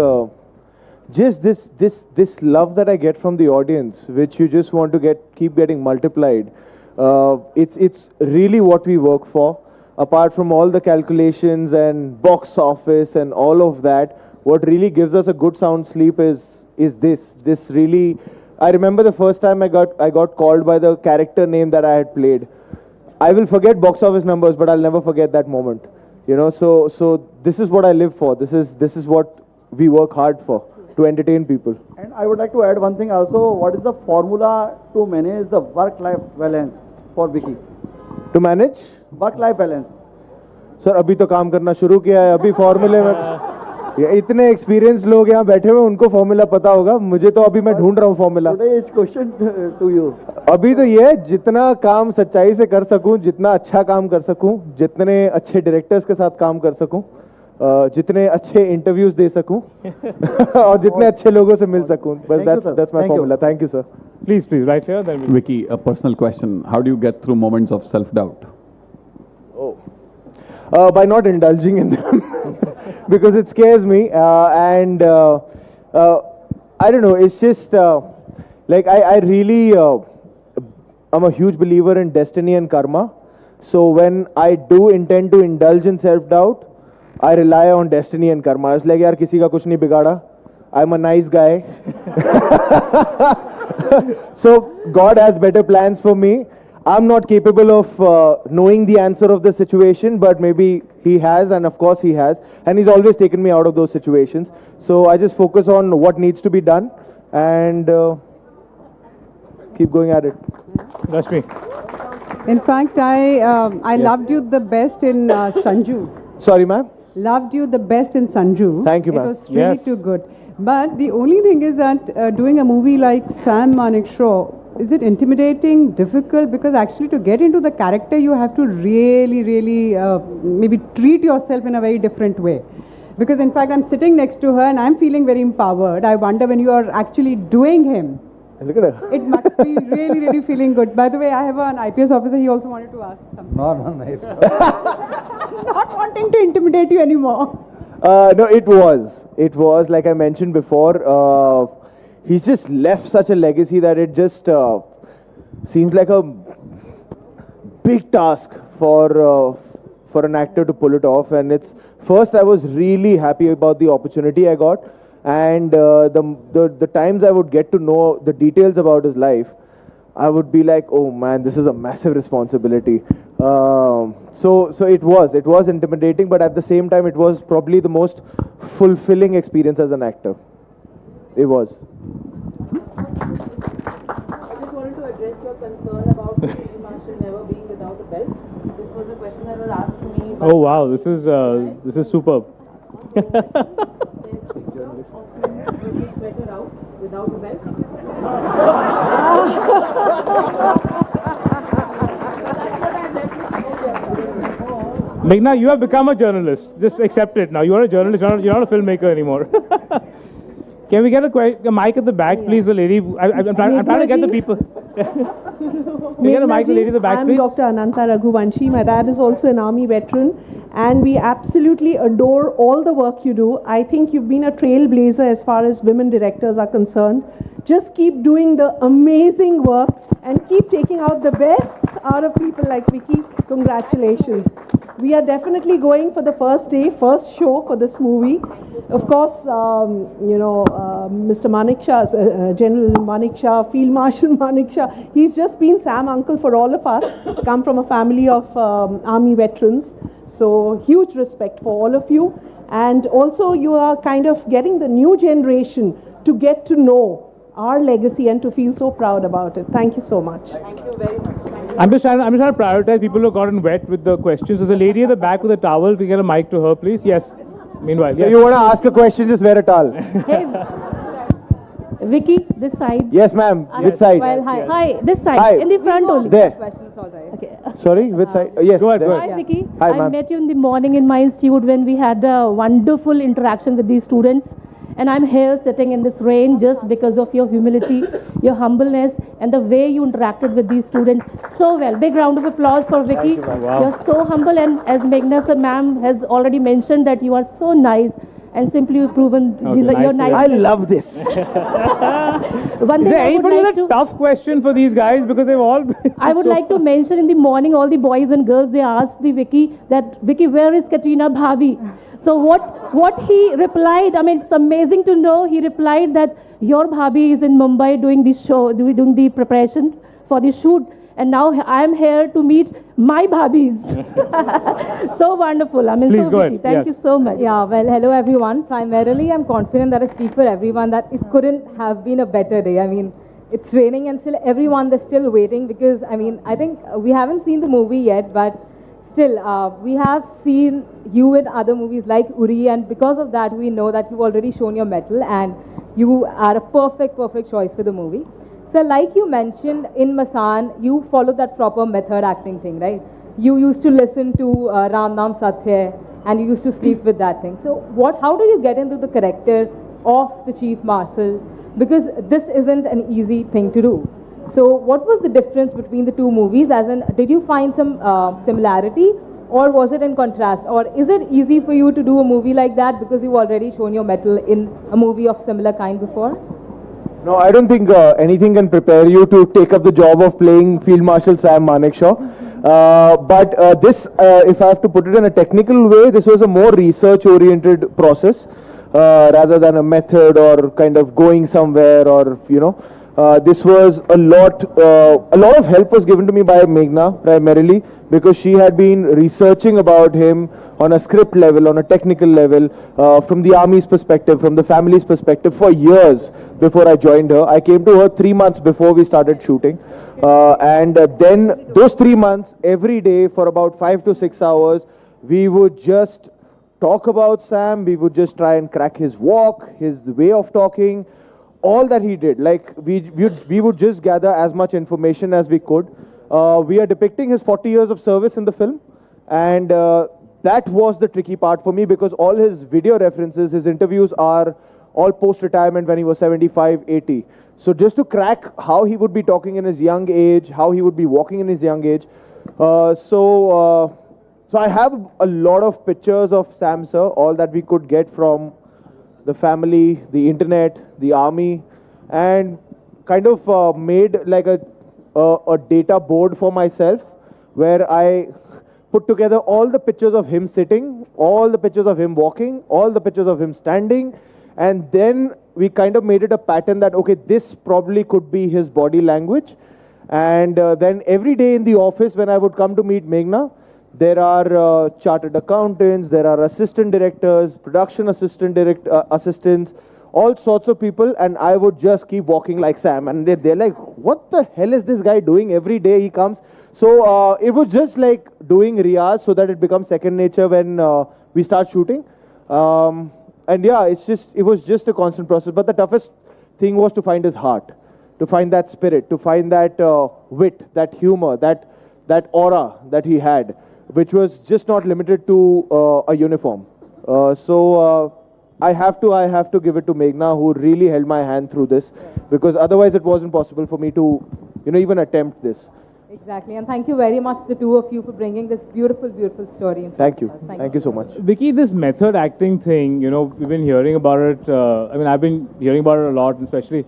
just this love that I get from the audience, which you just want to keep getting multiplied. It's really what we work for. Apart from all the calculations and box office and all of that, what really gives us a good sound sleep is this. This really, I remember the first time I got called by the character name that I had played. I will forget box office numbers, but I'll never forget that moment. You know, so this is what I live for. This is what we work hard for, to entertain people. And I would like to add one thing also. What is the formula to manage the work-life balance for Vicky? To manage? Work-life balance. Sir, अभी तो काम करना शुरू किया है. अभी फॉर्मूले में ये इतने एक्सपीरियंस लोग यहाँ बैठे हुए उनको फॉर्मूला पता होगा. मुझे तो अभी मैं ढूंढ रहा हूँ formula. Today is question to you. अभी तो ये जितना काम सच्चाई से कर सकूं, जितना अच्छा काम कर सकूं, जितने अच्छे डायरेक्टर्स के साथ काम कर सकूं, जितने अच्छे इंटरव्यूज दे सकूं और जितने अच्छे लोगों से मिल सकूं. बस that's my formula. Thank you, sir. Please, right here. Then Vicky, a personal question. How do you get through moments of self-doubt? By not indulging in them because it scares me and I don't know, it's just like I really I'm a huge believer in destiny and karma. So when I do intend to indulge in self-doubt, I rely on destiny and karma. It's like yaar kisi ka kuch nahi bigada. I'm a nice guy. So God has better plans for me. I'm not capable of knowing the answer of the situation, but maybe He has, and of course He has, and He's always taken me out of those situations. So I just focus on what needs to be done and keep going at it. That's me. In fact, I loved you the best in Sanju. Sorry, ma'am? Loved you the best in Sanju. Thank you, ma'am. It was really too good. But the only thing is that doing a movie like Sam Manekshaw, is it intimidating, difficult? Because actually to get into the character, you have to really, really maybe treat yourself in a very different way. Because in fact, I'm sitting next to her and I'm feeling very empowered. I wonder when you are actually doing him. Look at her. It must be really, really feeling good. By the way, I have an IPS officer. He also wanted to ask something. No, it's Not wanting to intimidate you anymore. No, it was like I mentioned before. He's just left such a legacy that it just seems like a big task for an actor to pull it off. And it's first I was really happy about the opportunity I got, and the times I would get to know the details about his life, I would be like, oh man, this is a massive responsibility. So it was intimidating, but at the same time, it was probably the most fulfilling experience as an actor. It was. I just wanted to address your concern about the Field Marshal never being without a belt. This was a question that was asked to me. Oh wow, this is superb. There's a picture of his sweater out without a belt. Meghna, you have become a journalist. Just accept it now. You are a journalist. You're not a filmmaker anymore. Can we get a mic at the back, please? The lady. I'm trying to get the people. Can we get a mic, the lady at the back, please? I'm Dr. Ananta Raghuvanshi. My dad is also an army veteran, and we absolutely adore all the work you do. I think you've been a trailblazer as far as women directors are concerned. Just keep doing the amazing work and keep taking out the best out of people like Vicky. Congratulations. we are definitely going for the first day, first show for this movie. Of course, Mr. Manekshaw, General Manekshaw, Field Marshal Manekshaw, he's just been Sam uncle for all of us, come from a family of army veterans. So huge respect for all of you. And also you are kind of getting the new generation to get to know our legacy and to feel so proud about it. Thank you so much. Thank you very much. I'm just trying to prioritize people who have gotten wet with the questions. There's a lady at the back with a towel. If we get a mic to her, please. Yes. Meanwhile, So you want to ask a question, just wear a towel. Hey, Vicky, this side. Yes, ma'am. Which side? Well, hi. Hi, this side. Hi. In the front only. There. Questions, all right. Okay. Sorry, which side? Yes. Go ahead, there. go ahead. Hi, Vicky. Hi, I ma'am. met you in the morning in my institute when we had a wonderful interaction with these students. And I'm here sitting in this rain just because of your humility, your humbleness, and the way you interacted with these students so well. Big round of applause for Vicky. Wow. You're so humble, and as Meghna ma'am has already mentioned that you are so nice and simply proven you're nice. I love this. One Is thing there I would anybody like with to a tough question for these guys because they've all been I would so like to mention in the morning, all the boys and girls, they asked the Vicky that, Vicky, where is Katrina Bhavi? So what he replied, I mean, it's amazing to know, he replied that your Bhabi is in Mumbai doing the show, doing the preparation for the shoot. And now I am here to meet my Bhabis. So wonderful. I mean, Please so go witty. ahead. Thank Yes. you so much. Yeah, well, hello everyone. Primarily, I'm confident that I speak for everyone that it couldn't have been a better day. I mean, it's raining and still everyone, they're still waiting because, I mean, I think we haven't seen the movie yet, but still, we have seen you in other movies like Uri, and because of that, we know that you've already shown your mettle and you are a perfect choice for the movie. So like you mentioned, in Masan, you followed that proper method acting thing, right? You used to listen to Ram Naam Satya and you used to sleep with that thing. So how do you get into the character of the Chief Marshal? Because this isn't an easy thing to do. So what was the difference between the two movies? As in, did you find some similarity or was it in contrast? Or is it easy for you to do a movie like that because you've already shown your mettle in a movie of similar kind before? No, I don't think anything can prepare you to take up the job of playing Field Marshal Sam Manekshaw. But this, if I have to put it in a technical way, this was a more research-oriented process rather than a method or kind of going somewhere or, you know. This was a lot of help was given to me by Meghna primarily because she had been researching about him on a script level, on a technical level, from the army's perspective, from the family's perspective for years before I joined her. I came to her 3 months before we started shooting. And then those 3 months, every day for about 5 to 6 hours, we would just talk about Sam. We would just try and crack his walk, his way of talking, all that he did. Like we would just gather as much information as we could. We are depicting his 40 years of service in the film, and that was the tricky part for me because all his video references, his interviews are all post-retirement when he was 75, 80. So just to crack how he would be talking in his young age, how he would be walking in his young age. So I have a lot of pictures of Sam sir, all that we could get from the family, the internet, the army, and kind of made like a data board for myself where I put together all the pictures of him sitting, all the pictures of him walking, all the pictures of him standing, and then we kind of made it a pattern that, okay, this probably could be his body language. And then every day in the office when I would come to meet Meghna, there are chartered accountants, there are assistant directors, production assistants, all sorts of people, and I would just keep walking like Sam. And they're like, what the hell is this guy doing every day he comes? So it was just like doing riyaz so that it becomes second nature when we start shooting. And yeah, it was just a constant process. But the toughest thing was to find his heart, to find that spirit, to find that wit, that humor, that aura that he had, which was just not limited to a uniform. So I have to give it to Meghna, who really held my hand through this, because otherwise it wasn't possible for me to, even attempt this. Exactly, and thank you very much, the two of you, for bringing this beautiful, beautiful story. Thank you. Thank you so much. Vicky, this method acting thing, we've been hearing about it. I've been hearing about it a lot, especially.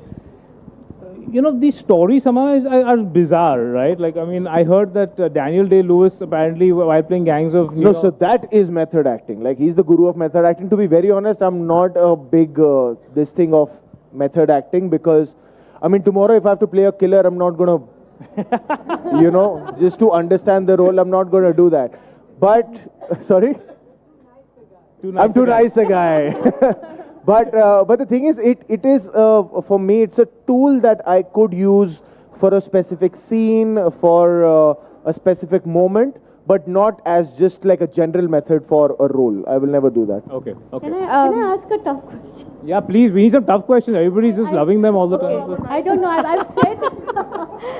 you know, these stories somehow are bizarre, right? Like, I mean, I heard that Daniel Day-Lewis apparently, while playing Gangs of New York... So that is method acting. Like, he's the guru of method acting. To be very honest, I'm not a big this thing of method acting because, I mean, tomorrow if I have to play a killer, I'm not going to, you know, just to understand the role, I'm not going to do that. But, sorry? I'm too nice a guy. But the thing is, it is, for me, it's a tool that I could use for a specific scene, for a specific moment, but not as just like a general method for a role. I will never do that. Okay. Can I ask a tough question? Yeah, please. We need some tough questions. Everybody's just loving them all the time. So. I don't know. I've said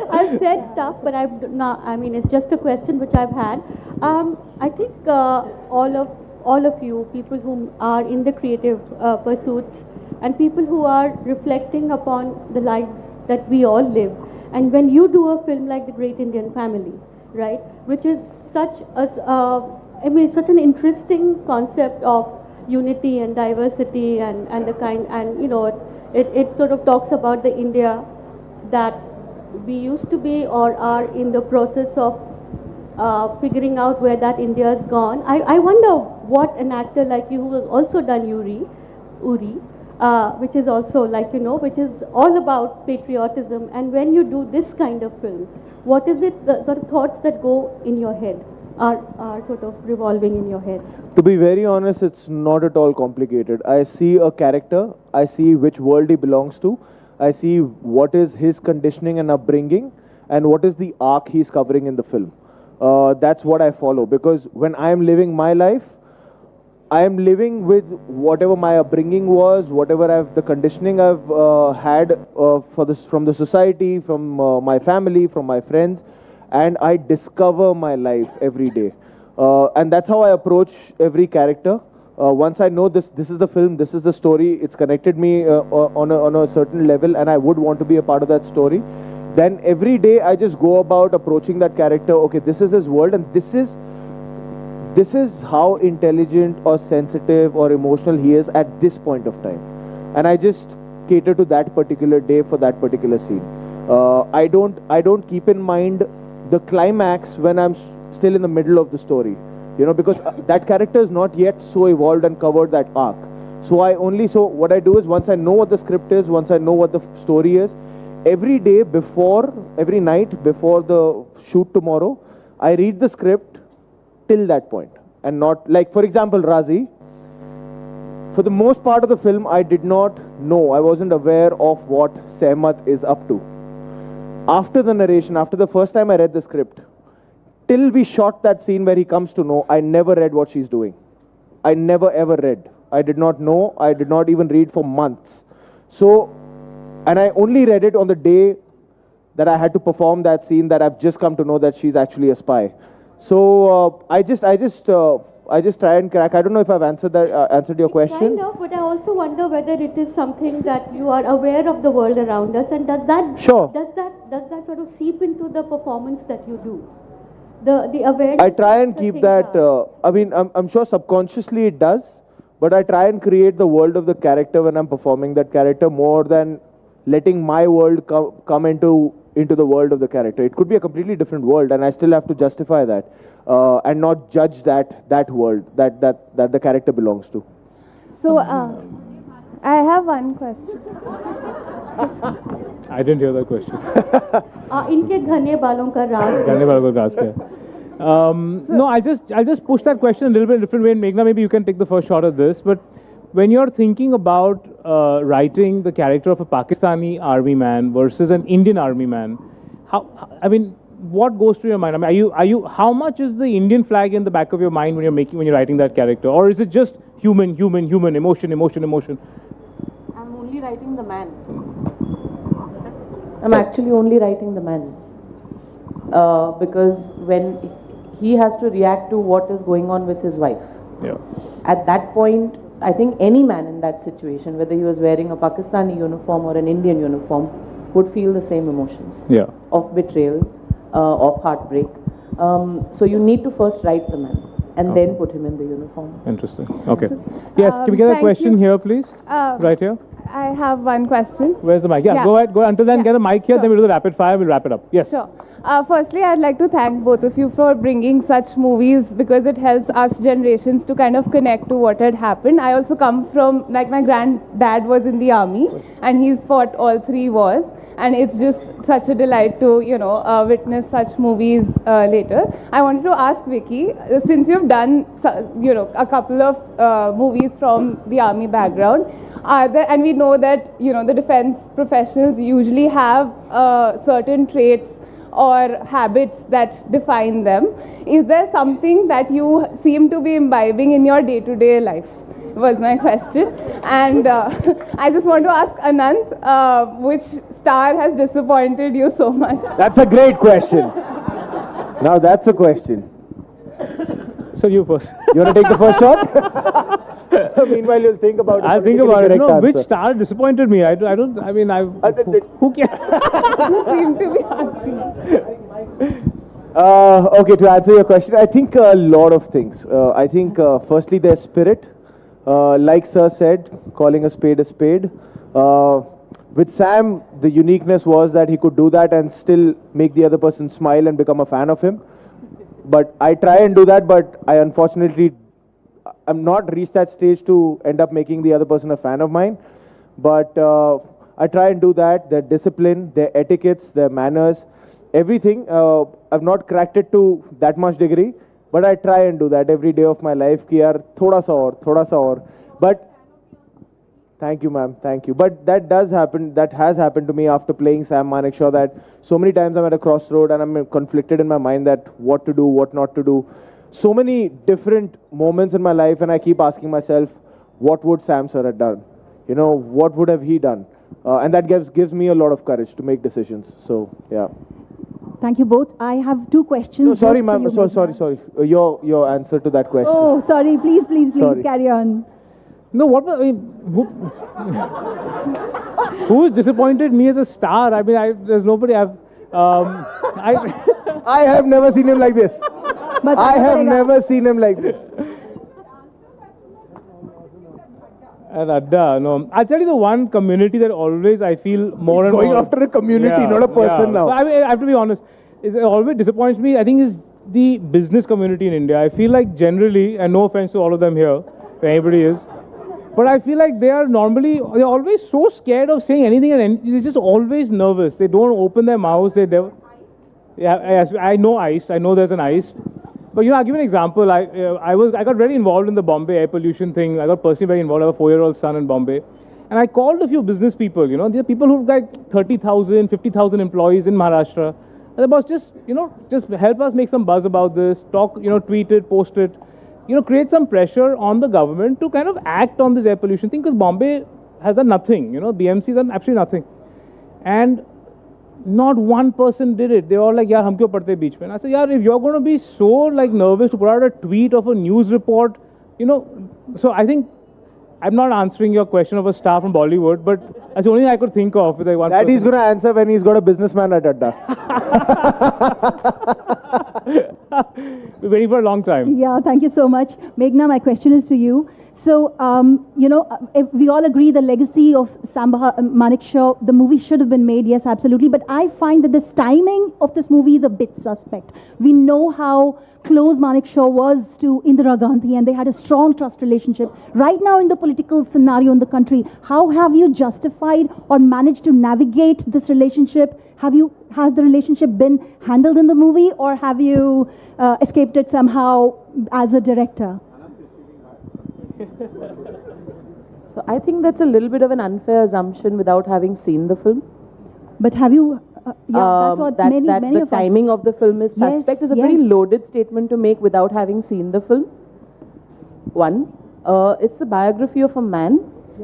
I've said tough, but I've not. I mean, it's just a question which I've had. I think all of you, people who are in the creative pursuits, and people who are reflecting upon the lives that we all live. And when you do a film like The Great Indian Family, right, which is such such an interesting concept of unity and diversity and the kind, and you know, it sort of talks about the India that we used to be or are in the process of figuring out where that India has gone. I wonder what an actor like you, who has also done Uri, which is also like, you know, which is all about patriotism. And when you do this kind of film, what is it, the thoughts that go in your head are sort of revolving in your head? To be very honest, it's not at all complicated. I see a character, I see which world he belongs to, I see what is his conditioning and upbringing, and what is the arc he's covering in the film. That's what I follow, because when I am living my life, I am living with whatever my upbringing was, whatever the conditioning I've had from the society, from my family, from my friends, and I discover my life every day. And that's how I approach every character. Once I know this is the film, this is the story, it's connected me on a certain level, and I would want to be a part of that story. Then every day I just go about approaching that character. Okay, this is his world, and this is how intelligent or sensitive or emotional he is at this point of time. And I just cater to that particular day for that particular scene. I don't keep in mind the climax when I'm still in the middle of the story, you know, because that character is not yet so evolved and covered that arc. So what I do is, once I know what the script is, once I know what the story is, every night before the shoot tomorrow, I read the script till that point. And not, like, for example, Raazi, for the most part of the film, I did not know, I wasn't aware of what Sehmat is up to. After the narration, after the first time I read the script, till we shot that scene where he comes to know, I never read what she's doing. I never ever read. I did not know, I did not even read for months. So, and I only read it on the day that I had to perform that scene, that I've just come to know that she's actually a spy. So I just try and crack. I don't know if I've answered your question. Kind of, but I also wonder whether it is something that you are aware of the world around us, and does that sort of seep into the performance that you do? The awareness. I try and keep that. I mean, I'm sure subconsciously it does, but I try and create the world of the character when I'm performing that character, more than letting my world come into the world of the character. It could be a completely different world, and I still have to justify that and not judge that world that the character belongs to. So I have one question. I didn't hear that question. इनके घने बालों का राज. घने बालों का राज क्या है? No, I'll just push that question a little bit different way. And Meghna, maybe you can take the first shot at this. But when you're thinking about writing the character of a Pakistani army man versus an Indian army man, what goes through your mind? I mean, how much is the Indian flag in the back of your mind when you're writing that character, or is it just human, emotion? I'm only writing the man. I'm actually only writing the man because when he has to react to what is going on with his wife. Yeah. At that point, I think any man in that situation, whether he was wearing a Pakistani uniform or an Indian uniform, would feel the same emotions. Yeah. Of betrayal, of heartbreak. So you need to first write the man and then put him in the uniform. Interesting. Okay. Yes, can we get a question here, please? Right here. I have one question. Where's the mic? Yeah, go ahead. Go until then, get a mic here, then we'll do the rapid fire, we'll wrap it up. Yes. Sure. Firstly, I'd like to thank both of you for bringing such movies because it helps us generations to kind of connect to what had happened. I also come from, like, my granddad was in the army and he's fought all 3 wars, and it's just such a delight to, you know, witness such movies later. I wanted to ask Vicky, since you've done, you know, a couple of movies from the army background, are there, and we know that, you know, the defense professionals usually have certain traits or habits that define them. Is there something that you seem to be imbibing in your day-to-day life? Was my question. And I just want to ask Anant, which star has disappointed you so much? That's a great question. Now that's a question. So you first. You want to take the first shot? Meanwhile, you'll think about it. I'll think about it. No, which star disappointed me? I don't. I mean, who cares? You seem to be asking. Okay, to answer your question, I think a lot of things. I think firstly their spirit, like Sir said, calling a spade a spade. With Sam, the uniqueness was that he could do that and still make the other person smile and become a fan of him. But I try and do that, but I unfortunately, I'm not reached that stage to end up making the other person a fan of mine. But I try and do that. Their discipline, their etiquettes, their manners, everything. I've not cracked it to that much degree, but I try and do that every day of my life. Ki yaar, thoda sa aur. But thank you, ma'am. Thank you. But that does happen. That has happened to me after playing Sam Manekshaw. That so many times I'm at a crossroad and I'm conflicted in my mind that what to do, what not to do. So many different moments in my life, and I keep asking myself, what would Sam sir have done? You know, what would have he done? And that gives me a lot of courage to make decisions. So yeah. Thank you both. I have 2 questions. No, sorry, ma'am. Sorry. Your answer to that question. Oh, sorry. Please, Sorry. carry on. No, what I mean, who's disappointed me as a star? I mean, there's nobody I've. I have never seen him like this. But I have never seen him like this. And Adda, no. I'll tell you the one community that always I feel more He's and going more. after a community, not a person now. I mean, I have to be honest. It always disappoints me. I think is the business community in India. I feel like generally, and no offense to all of them here, if anybody is, but I feel like they're always so scared of saying anything, and they're just always nervous. They don't open their mouths. They never. Yeah, I know iced. I know there's an iced. But you know, I'll give you an example. I got very involved in the Bombay air pollution thing. I got personally very involved. I have a 4-year-old son in Bombay. And I called a few business people, you know. These are people who've got 30,000, 50,000 employees in Maharashtra. And the boss just help us make some buzz about this, talk, tweet it, post it, create some pressure on the government to kind of act on this air pollution thing, because Bombay has done nothing, BMC has done absolutely nothing. And not one person did it. They were all like, yaar, hum kyun padte beech mein? I said, yaar, if you're going to be so like nervous to put out a tweet of a news report, so I think I'm not answering your question of a star from Bollywood, but that's the only thing I could think of. With like one that person. He's going to answer when he's got a businessman at Adda. We're waiting for a long time. Yeah, thank you so much. Meghna, my question is to you. So, if we all agree the legacy of Sam Manekshaw, the movie should have been made, yes, absolutely. But I find that this timing of this movie is a bit suspect. We know how close Manekshaw was to Indira Gandhi, and they had a strong trust relationship. Right now in the political scenario in the country, how have you justified or managed to navigate this relationship? Has the relationship been handled in the movie, or have you escaped it somehow as a director? So I think that's a little bit of an unfair assumption without having seen the film. But have you? That's what many the of us. timing of the film is suspect is a pretty loaded statement to make without having seen the film. One, it's the biography of a man.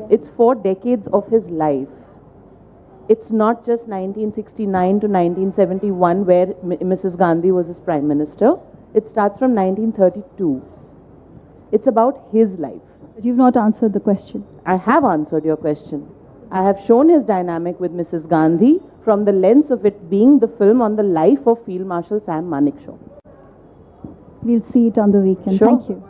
It's 4 decades of his life. It's not just 1969 to 1971 where Mrs. Gandhi was his prime minister. It starts from 1932. It's about his life. But you've not answered the question. I have answered your question. I have shown his dynamic with Mrs. Gandhi from the lens of it being the film on the life of Field Marshal Sam Manekshaw. We'll see it on the weekend. Sure. Thank you.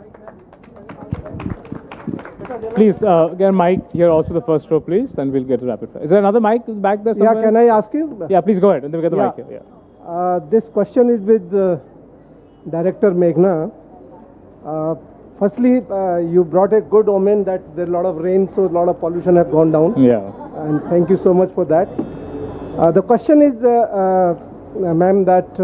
Please, get a mic here also, the first row, please. Then we'll get to rapid fire. Is there another mic back there somewhere? Yeah, can I ask you? Yeah, please go ahead. And then we get the mic here. Yeah. This question is with director Meghna. Firstly, you brought a good omen that there are a lot of rain, so a lot of pollution have gone down. Yeah. And thank you so much for that. The question is, ma'am, that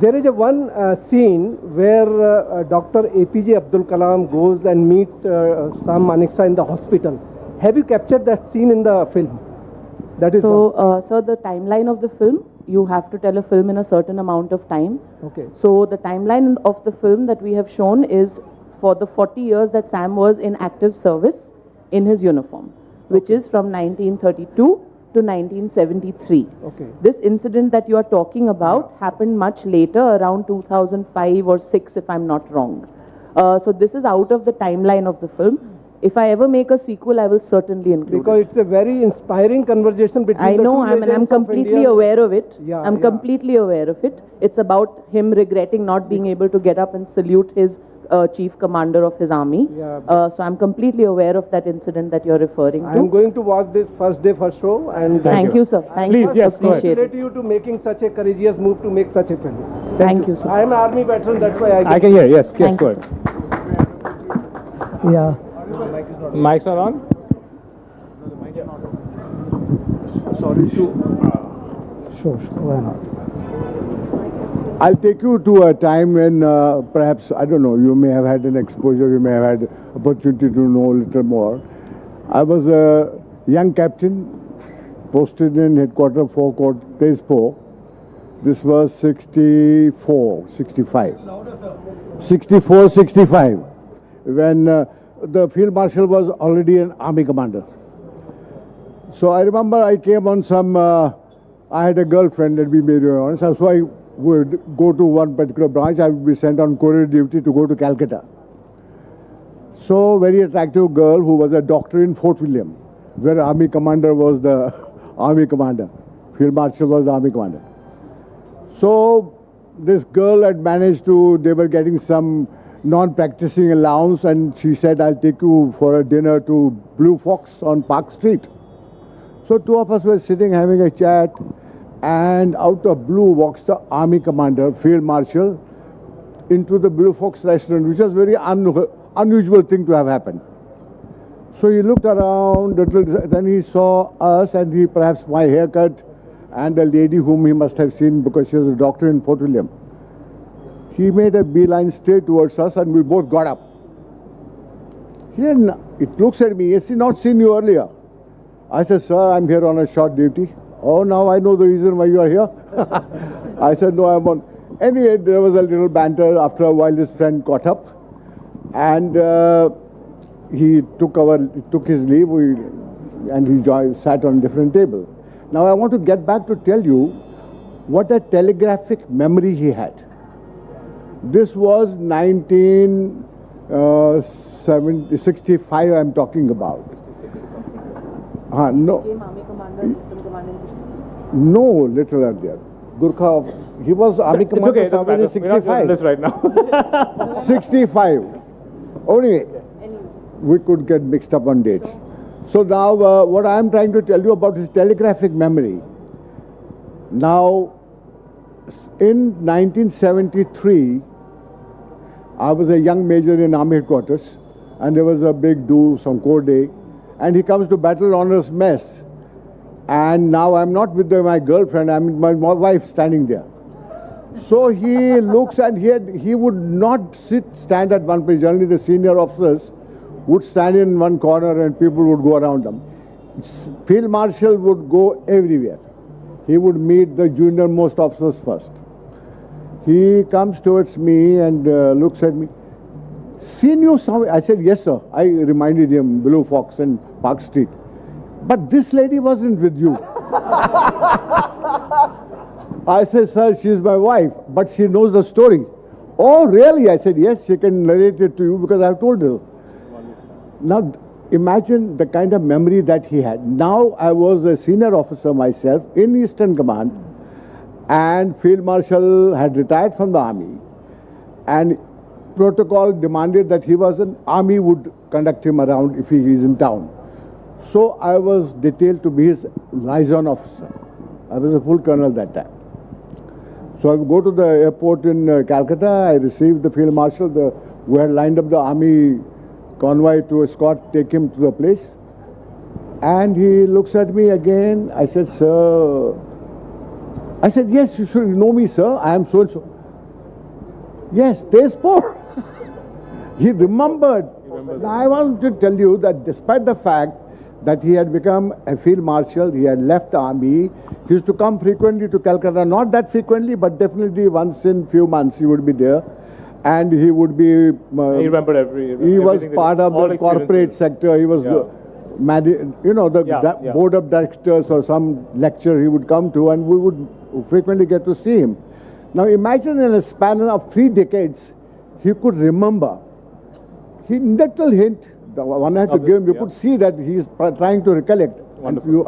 there is one scene where Dr. APJ Abdul Kalam goes and meets Sam Manekshaw in the hospital. Have you captured that scene in the film? That is so, sir, the timeline of the film, you have to tell a film in a certain amount of time. Okay. So the timeline of the film that we have shown is for the 40 years that Sam was in active service in his uniform, which is from 1932 to 1973. Okay. This incident that you are talking about happened much later, around 2005 or 6, if I'm not wrong. So this is out of the timeline of the film. If I ever make a sequel, I will certainly include because it. it's a very inspiring conversation between I the know, two I'm completely aware of it. I'm yeah. completely aware of it. It's about him regretting not being able to get up and salute his chief commander of his army. So I'm completely aware of that incident that you're referring to. I'm going to watch this first day, first show. And Thank you, sir. Thank Please, you. yes, go ahead. Congratulate you to making such a courageous move to make such a film. Thank you, sir. I'm an army veteran, that's why I can hear. Yes, yes, Thank go you, ahead. Yeah. Mic's not on? Sorry to... Sure, why not? I'll take you to a time when perhaps, I don't know, you may have had an exposure, you may have had opportunity to know a little more. I was a young captain posted in headquarters 4 Court, Tespo. This was 64, 65. 64, 65. When the Field Marshal was already an army commander. So I remember I came on some, I had a girlfriend, let me be very honest, so I would go to one particular branch, I would be sent on courier duty to go to Calcutta. So very attractive girl who was a doctor in Fort William, where army commander was the army commander. Field Marshal was the army commander. So this girl had managed to, they were getting some non-practicing allowance, and she said, I'll take you for a dinner to Blue Fox on Park Street. So 2 of us were sitting having a chat, and out of blue walks the army commander, Field Marshal, into the Blue Fox restaurant, which was a very unusual thing to have happened. So he looked around, then he saw us, and he perhaps my haircut, and a lady whom he must have seen because she was a doctor in Fort William. He made a beeline straight towards us, and we both got up. It looks at me, has he not seen you earlier? I said, sir, I'm here on a short duty. Oh, now I know the reason why you are here. I said, no, I'm on. Anyway, there was a little banter. After a while, his friend caught up, and he took his leave, and he sat on a different table. Now, I want to get back to tell you what a telegraphic memory he had. This was 1965 I'm talking about. 66. No. No, little earlier. Gurkha, he was army commander somewhere in 65. We're not this right now. 65. Anyway, we could get mixed up on dates. So now what I am trying to tell you about his telegraphic memory. Now, in 1973, I was a young major in army headquarters, and there was a big do, some Corps Day, and he comes to Battle Honours Mess. And now I'm not with my girlfriend, I'm with my wife standing there. So he looks, and he would not stand at one place. Generally the senior officers would stand in one corner and people would go around them. Field Marshal would go everywhere. He would meet the junior most officers first. He comes towards me and looks at me. Seen you somewhere? I said, yes, sir. I reminded him, Blue Fox and Park Street. But this lady wasn't with you. I said, sir, she's my wife, but she knows the story. Oh, really? I said, yes, she can narrate it to you because I've told her. Now, imagine the kind of memory that he had. Now, I was a senior officer myself in Eastern Command, and Field Marshal had retired from the army. And protocol demanded that he was an army would conduct him around if he is in town. So I was detailed to be his liaison officer. I was a full colonel that time. So I would go to the airport in Calcutta. I received the Field Marshal who had lined up the army convoy to escort, take him to the place. And he looks at me again. I said, sir. I said, yes, you should know me, sir. I am so-and-so. Yes, Tezpur. He remembered. Now, I want to tell you that despite the fact that he had become a field marshal, he had left the army, he used to come frequently to Calcutta, not that frequently, but definitely once in few months he would be there. And he would be... he remembered he was part of the corporate sector. He was, the board of directors or some lecture he would come to, and we would frequently get to see him. Now imagine in a span of 3 decades, he could remember. He little hint, the one I had to give him, you could see that he is trying to recollect. Wonderful.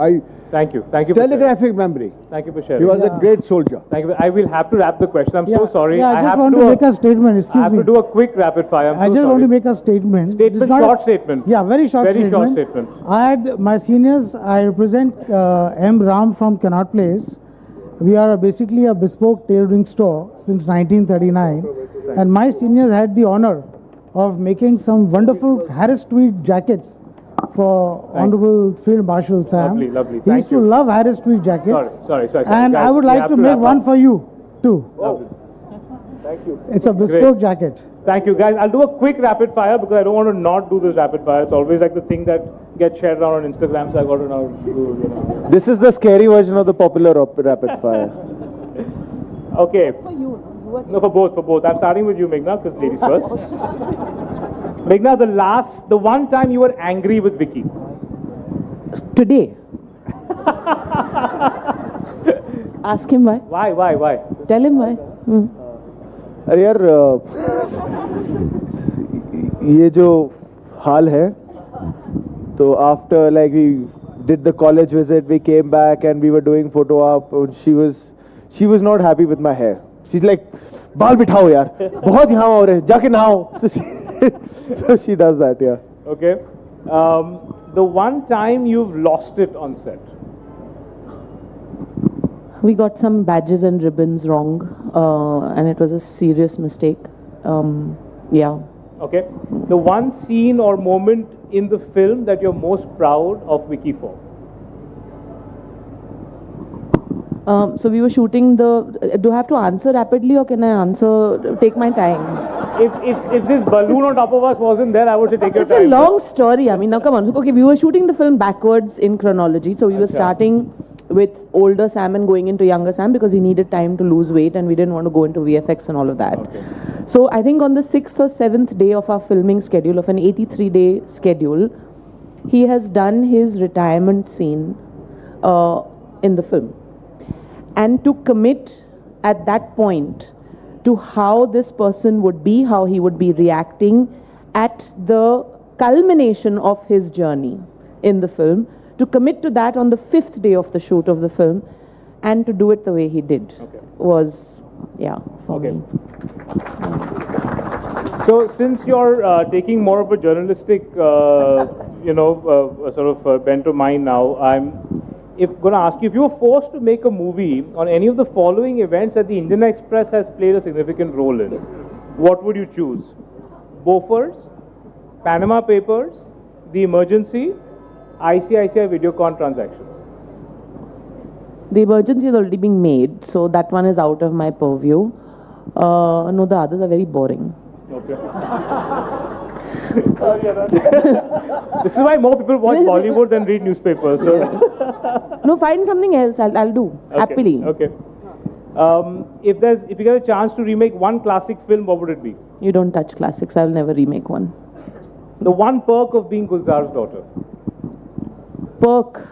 Thank you. Telegraphic memory. Thank you for sharing. He was a great soldier. Thank you. I will have to wrap the question. I'm so sorry. Yeah, I just want to make a statement. Excuse me. I have to do a quick rapid fire. I just want to make a statement. Short statement. Yeah, very short statement. Very short statement. I had my seniors. I represent M. Ram from Connaught Place. We are basically a bespoke tailoring store since 1939, and my seniors had the honor of making some wonderful Harris Tweed jackets for Honorable Field Marshal Sam. Lovely. He used to love Harris Tweed jackets. Sorry. And guys, I would like to make one for you too. Lovely. Thank you. It's a bespoke jacket. Thank you, guys. I'll do a quick rapid fire because I don't want to not do this rapid fire. It's always like the thing that gets shared around on Instagram, so I got to now do. This is the scary version of the popular rapid fire. Okay. For you. No, for both. I'm starting with you, Meghna, because ladies first. Meghna, the one time you were angry with Vicky. Today. Ask him why. Why? Tell him why. अरे यार ये जो हाल है तो after like we did the college visit, we came back and we were doing photo op. She was not happy with my hair. She's like, बाल बिठाओ यार, बहुत यहाँ हो रहे, जाके नहाओ. So she does that, yeah. Okay. The one time you've lost it on set. We got some badges and ribbons wrong, and it was a serious mistake. Yeah. Okay. The one scene or moment in the film that you're most proud of Vicky for? So we were shooting do I have to answer rapidly or can I take my time? If this balloon on top of us wasn't there, I would say take your time. It's a long story. I mean, now come on. Okay, we were shooting the film backwards in chronology. So we were starting with older Sam and going into younger Sam because he needed time to lose weight and we didn't want to go into VFX and all of that. Okay. So I think on the 6th or 7th day of our filming schedule, of an 83-day schedule, he has done his retirement scene in the film. And to commit at that point to how this person would be, how he would be reacting at the culmination of his journey in the film, to commit to that on the 5th day of the shoot of the film and to do it the way he did was, for me. So since you're taking more of a journalistic, bent of mind now, I'm going to ask you, if you were forced to make a movie on any of the following events that the Indian Express has played a significant role in, what would you choose? Bofors, Panama Papers, The Emergency, ICICI Videocon transactions? The Emergency is already being made, so that one is out of my purview. No, the others are very boring. Okay. This is why more people watch Bollywood than read newspapers. So. No, find something else. I'll do happily. Okay. If you get a chance to remake one classic film, what would it be? You don't touch classics. I'll never remake one. The one perk of being Gulzar's daughter. Perk.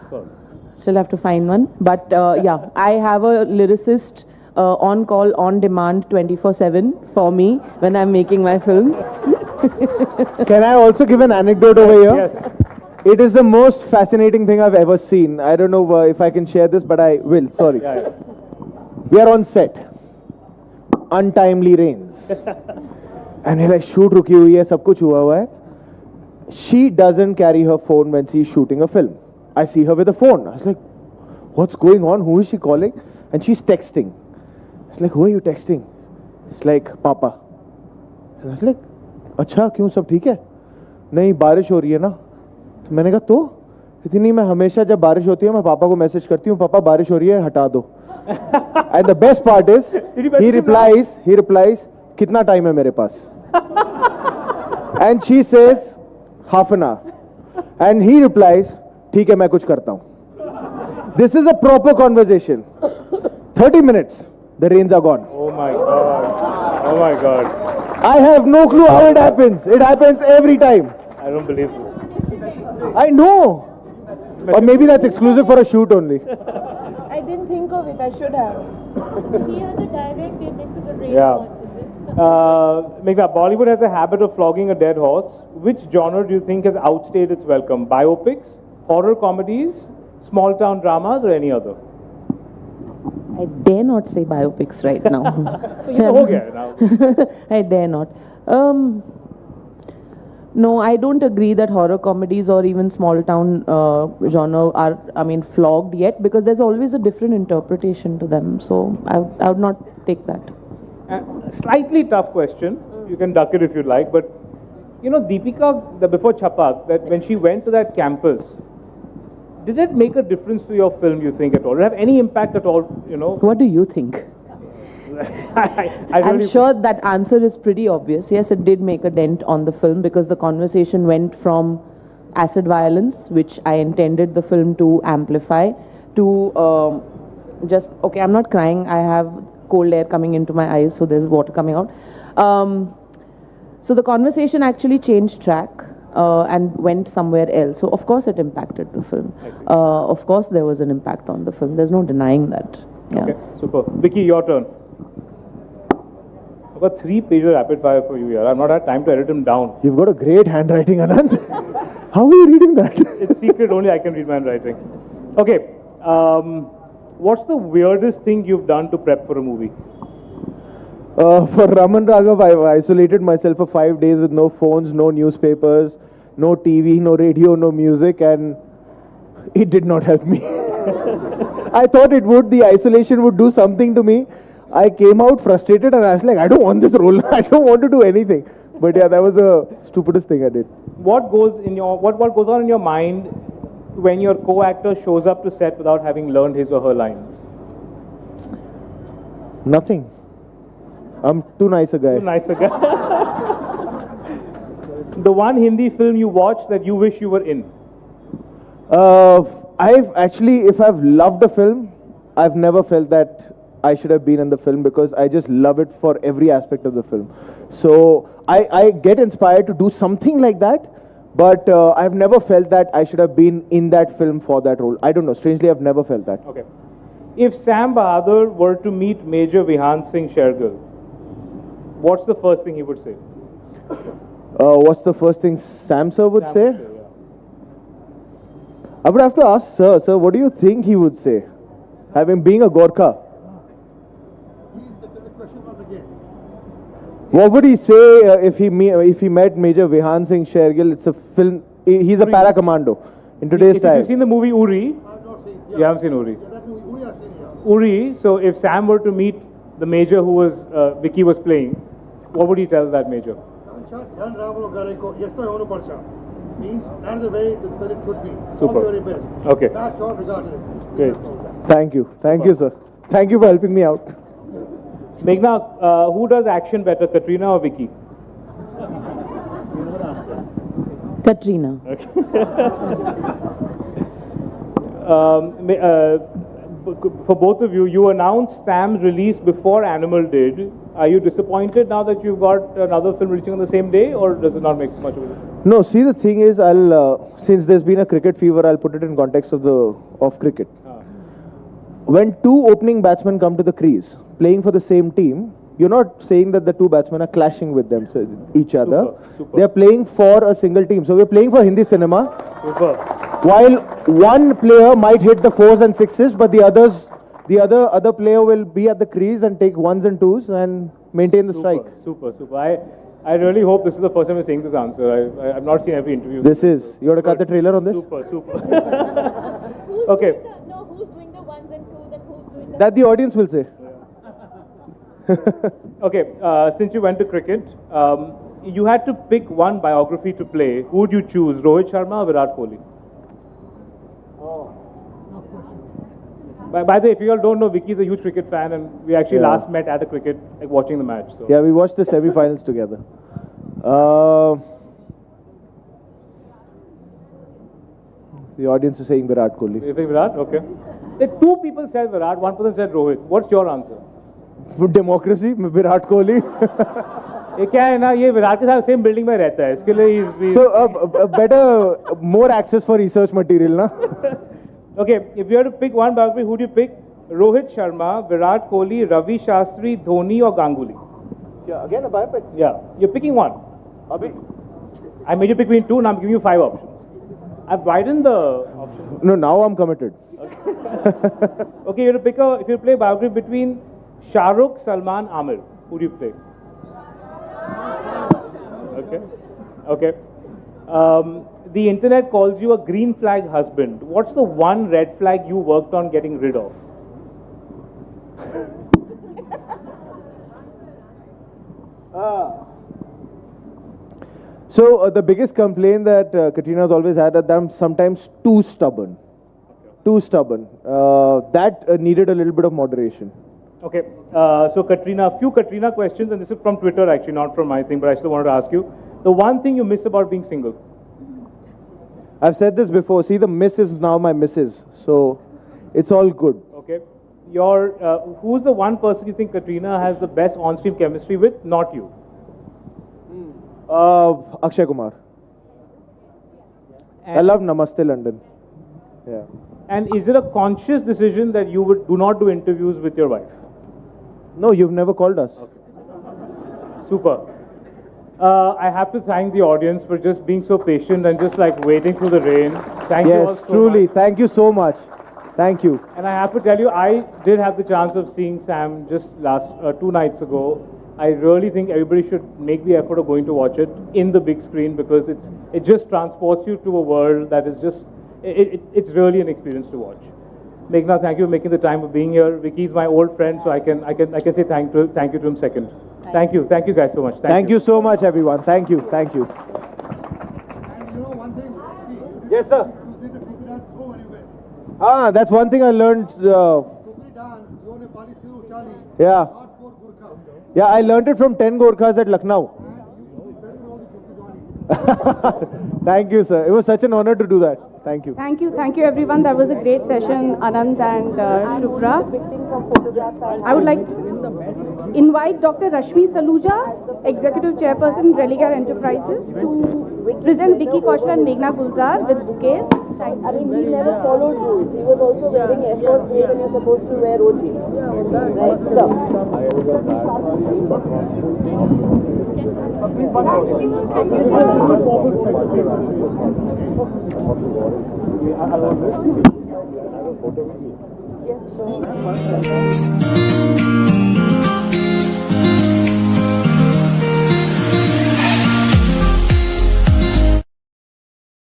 Still have to find one. But yeah, I have a lyricist on call, on demand, 24/7 for me when I'm making my films. Can I also give an anecdote over here? Yes. It is the most fascinating thing I've ever seen. I don't know if I can share this, but I will. Sorry. We are on set. Untimely rains. and like shoot रुकी हुई है, सब कुछ हुआ हुआ है. She doesn't carry her phone when she's shooting a film. I see her with a phone. I was like, what's going on? Who is she calling? And she's texting. It's like, who are you texting? It's like, Papa. And I was like, अच्छा क्यों, सब ठीक है? नहीं, बारिश हो रही है ना. तो मैंने कहा तो इतनी, मैं हमेशा जब बारिश होती है मैं पापा को मैसेज करती हूँ, पापा बारिश हो रही है हटा दो. And the best part is he replies कितना टाइम है मेरे पास? And she says half an hour. And he replies ठीक है मैं कुछ करता हूँ. This is a proper conversation. 30 minutes, the rains are gone. Oh my God. Oh my God. I have no clue how it happens. It happens every time. I don't believe this. I know. Or maybe that's exclusive for a shoot only. I didn't think of it. I should have. He has a direct index to the rain. Yeah. Meghna, Bollywood has a habit of flogging a dead horse. Which genre do you think has outstayed its welcome? Biopics, horror comedies, small town dramas, or any other? I dare not say biopics right now. I dare not. No, I don't agree that horror comedies or even small town genre are, flogged yet, because there's always a different interpretation to them. So I would not take that. Slightly tough question. You can duck it if you like, but you know, Deepika, before Chapak, that when she went to that campus, did it make a difference to your film, you think, at all? Did it have any impact at all, you know? What do you think? I'm sure that answer is pretty obvious. Yes, it did make a dent on the film, because the conversation went from acid violence, which I intended the film to amplify, to just, okay, I'm not crying, I have cold air coming into my eyes, so there's water coming out. So the conversation actually changed track. And went somewhere else. So of course it impacted the film. Of course there was an impact on the film. There's no denying that. Yeah. Okay, super. Vicky, your turn. I've got 3 pages rapid fire for you here. I've not had time to edit them down. You've got a great handwriting, Anand. How are you reading that? It's secret, only I can read my handwriting. Okay. What's the weirdest thing you've done to prep for a movie? For Raman Raghav, I isolated myself for 5 days with no phones, no newspapers, no TV, no radio, no music, and it did not help me. I thought it would. The isolation would do something to me. I came out frustrated and I was like, I don't want this role. I don't want to do anything. But yeah, that was the stupidest thing I did. What goes on in your mind when your co-actor shows up to set without having learned his or her lines? Nothing. I'm too nice a guy. Too nice a guy. The one Hindi film you watched that you wish you were in? If I've loved a film, I've never felt that I should have been in the film, because I just love it for every aspect of the film. So I get inspired to do something like that, but I've never felt that I should have been in that film for that role. I don't know. Strangely, I've never felt that. Okay. If Sam Bahadur were to meet Major Vihan Singh Shergill, what's the first thing he would say? What's the first thing Sam sir would say? Yeah. I would have to ask sir, what do you think he would say? Being a Gorkha. What would he say if he met Major Vihan Singh Shergill? It's a film, he's a para commando in today's time. You've seen the movie Uri? You haven't seen Uri? Uri, so if Sam were to meet the Major who was Vicky was playing, what would he tell that Major? Means that's the way the spirit should be. Super. All the very best. Okay. That's all regardless. Great. Thank you, sir. Thank you for helping me out. Meghna, who does action better, Katrina or Vicky? Katrina. Okay. For both of you, you announced Sam's release before Animal did. Are you disappointed now that you've got another film releasing on the same day, or does it not make much of a difference? No, see, the thing is, since there's been a cricket fever, I'll put it in context of cricket. When 2 opening batsmen come to the crease, playing for the same team, you're not saying that the 2 batsmen are clashing with each other. Super. They're playing for a single team. So we're playing for Hindi cinema. Super. While one player might hit the 4s and 6s, but the others The other player will be at the crease and take ones and twos and maintain the strike. Super. I really hope this is the first time you're saying this answer. I've not seen every interview. This is. You want to cut the trailer on this? Super. Okay. Who's doing the ones and twos and who's doing the... That the audience will say. Okay, since you went to cricket, you had to pick one biography to play. Who would you choose, Rohit Sharma or Virat Kohli? By the way, if you all don't know, Vicky is a huge cricket fan, and we actually last met at a cricket, like watching the match. So. Yeah, we watched the semi-finals together. The audience is saying Virat Kohli. You think Virat? Okay. The two people said Virat, one person said Rohit. What's your answer? Democracy, Virat Kohli. ये क्या है ना, ये विराट के साथ same building में रहता है, इसके लिए So better, more access for research material, na? Okay, if you had to pick one biography, who do you pick? Rohit Sharma, Virat Kohli, Ravi Shastri, Dhoni or Ganguly? Yeah, again a biopic? Yeah, you're picking one. I made you pick between two, now I'm giving you 5 options. I've widened the options. No, now I'm committed. Okay, you have to pick if you play biography between Shah Rukh, Salman, Amir, who do you play? Okay. The internet calls you a green flag husband. What's the one red flag you worked on getting rid of? So the biggest complaint that Katrina's always had that I'm sometimes too stubborn. Too stubborn. That needed a little bit of moderation. Okay, so Katrina, a few Katrina questions, and this is from Twitter actually, not from my thing, but I still wanted to ask you. The one thing you miss about being single? I've said this before. See, the miss is now my missus. So it's all good. Okay. Who's the one person you think Katrina has the best on-screen chemistry with, not you? Akshay Kumar. I love Namaste London. Yeah. And is it a conscious decision that you do not do interviews with your wife? No, you've never called us. Okay. Super. I have to thank the audience for just being so patient and just like waiting through the rain. Thank you all so truly. much. Thank you so much. Thank you. And I have to tell you, I did have the chance of seeing Sam just 2 nights ago. I really think everybody should make the effort of going to watch it in the big screen because it just transports you to a world that is just, it's really an experience to watch. Meghna, thank you for making the time for being here. Vicky is my old friend, so I can say thank you to him second. Thank you guys so much. Thank you so much, everyone. Thank you. And you know one thing? Yes, sir. You did the Kuki dance so very well. That's one thing I learned. Kuki dance, you know Pali Siru Chali. Yeah. Hardcore Gurkha. Yeah, I learned it from 10 Gorkhas at Lucknow. Thank you, sir. It was such an honor to do that. Thank you. Thank you everyone. That was a great session, Anand and Shubhra. I would like to invite Dr. Rashmi Saluja, Executive Chairperson, Religare Enterprises, to present Vicky Kaushal and Meghna Gulzar with bouquets. I mean, he never followed rules. He was also wearing Air Force Grade when you're supposed to wear OG. Right, Yes, sure.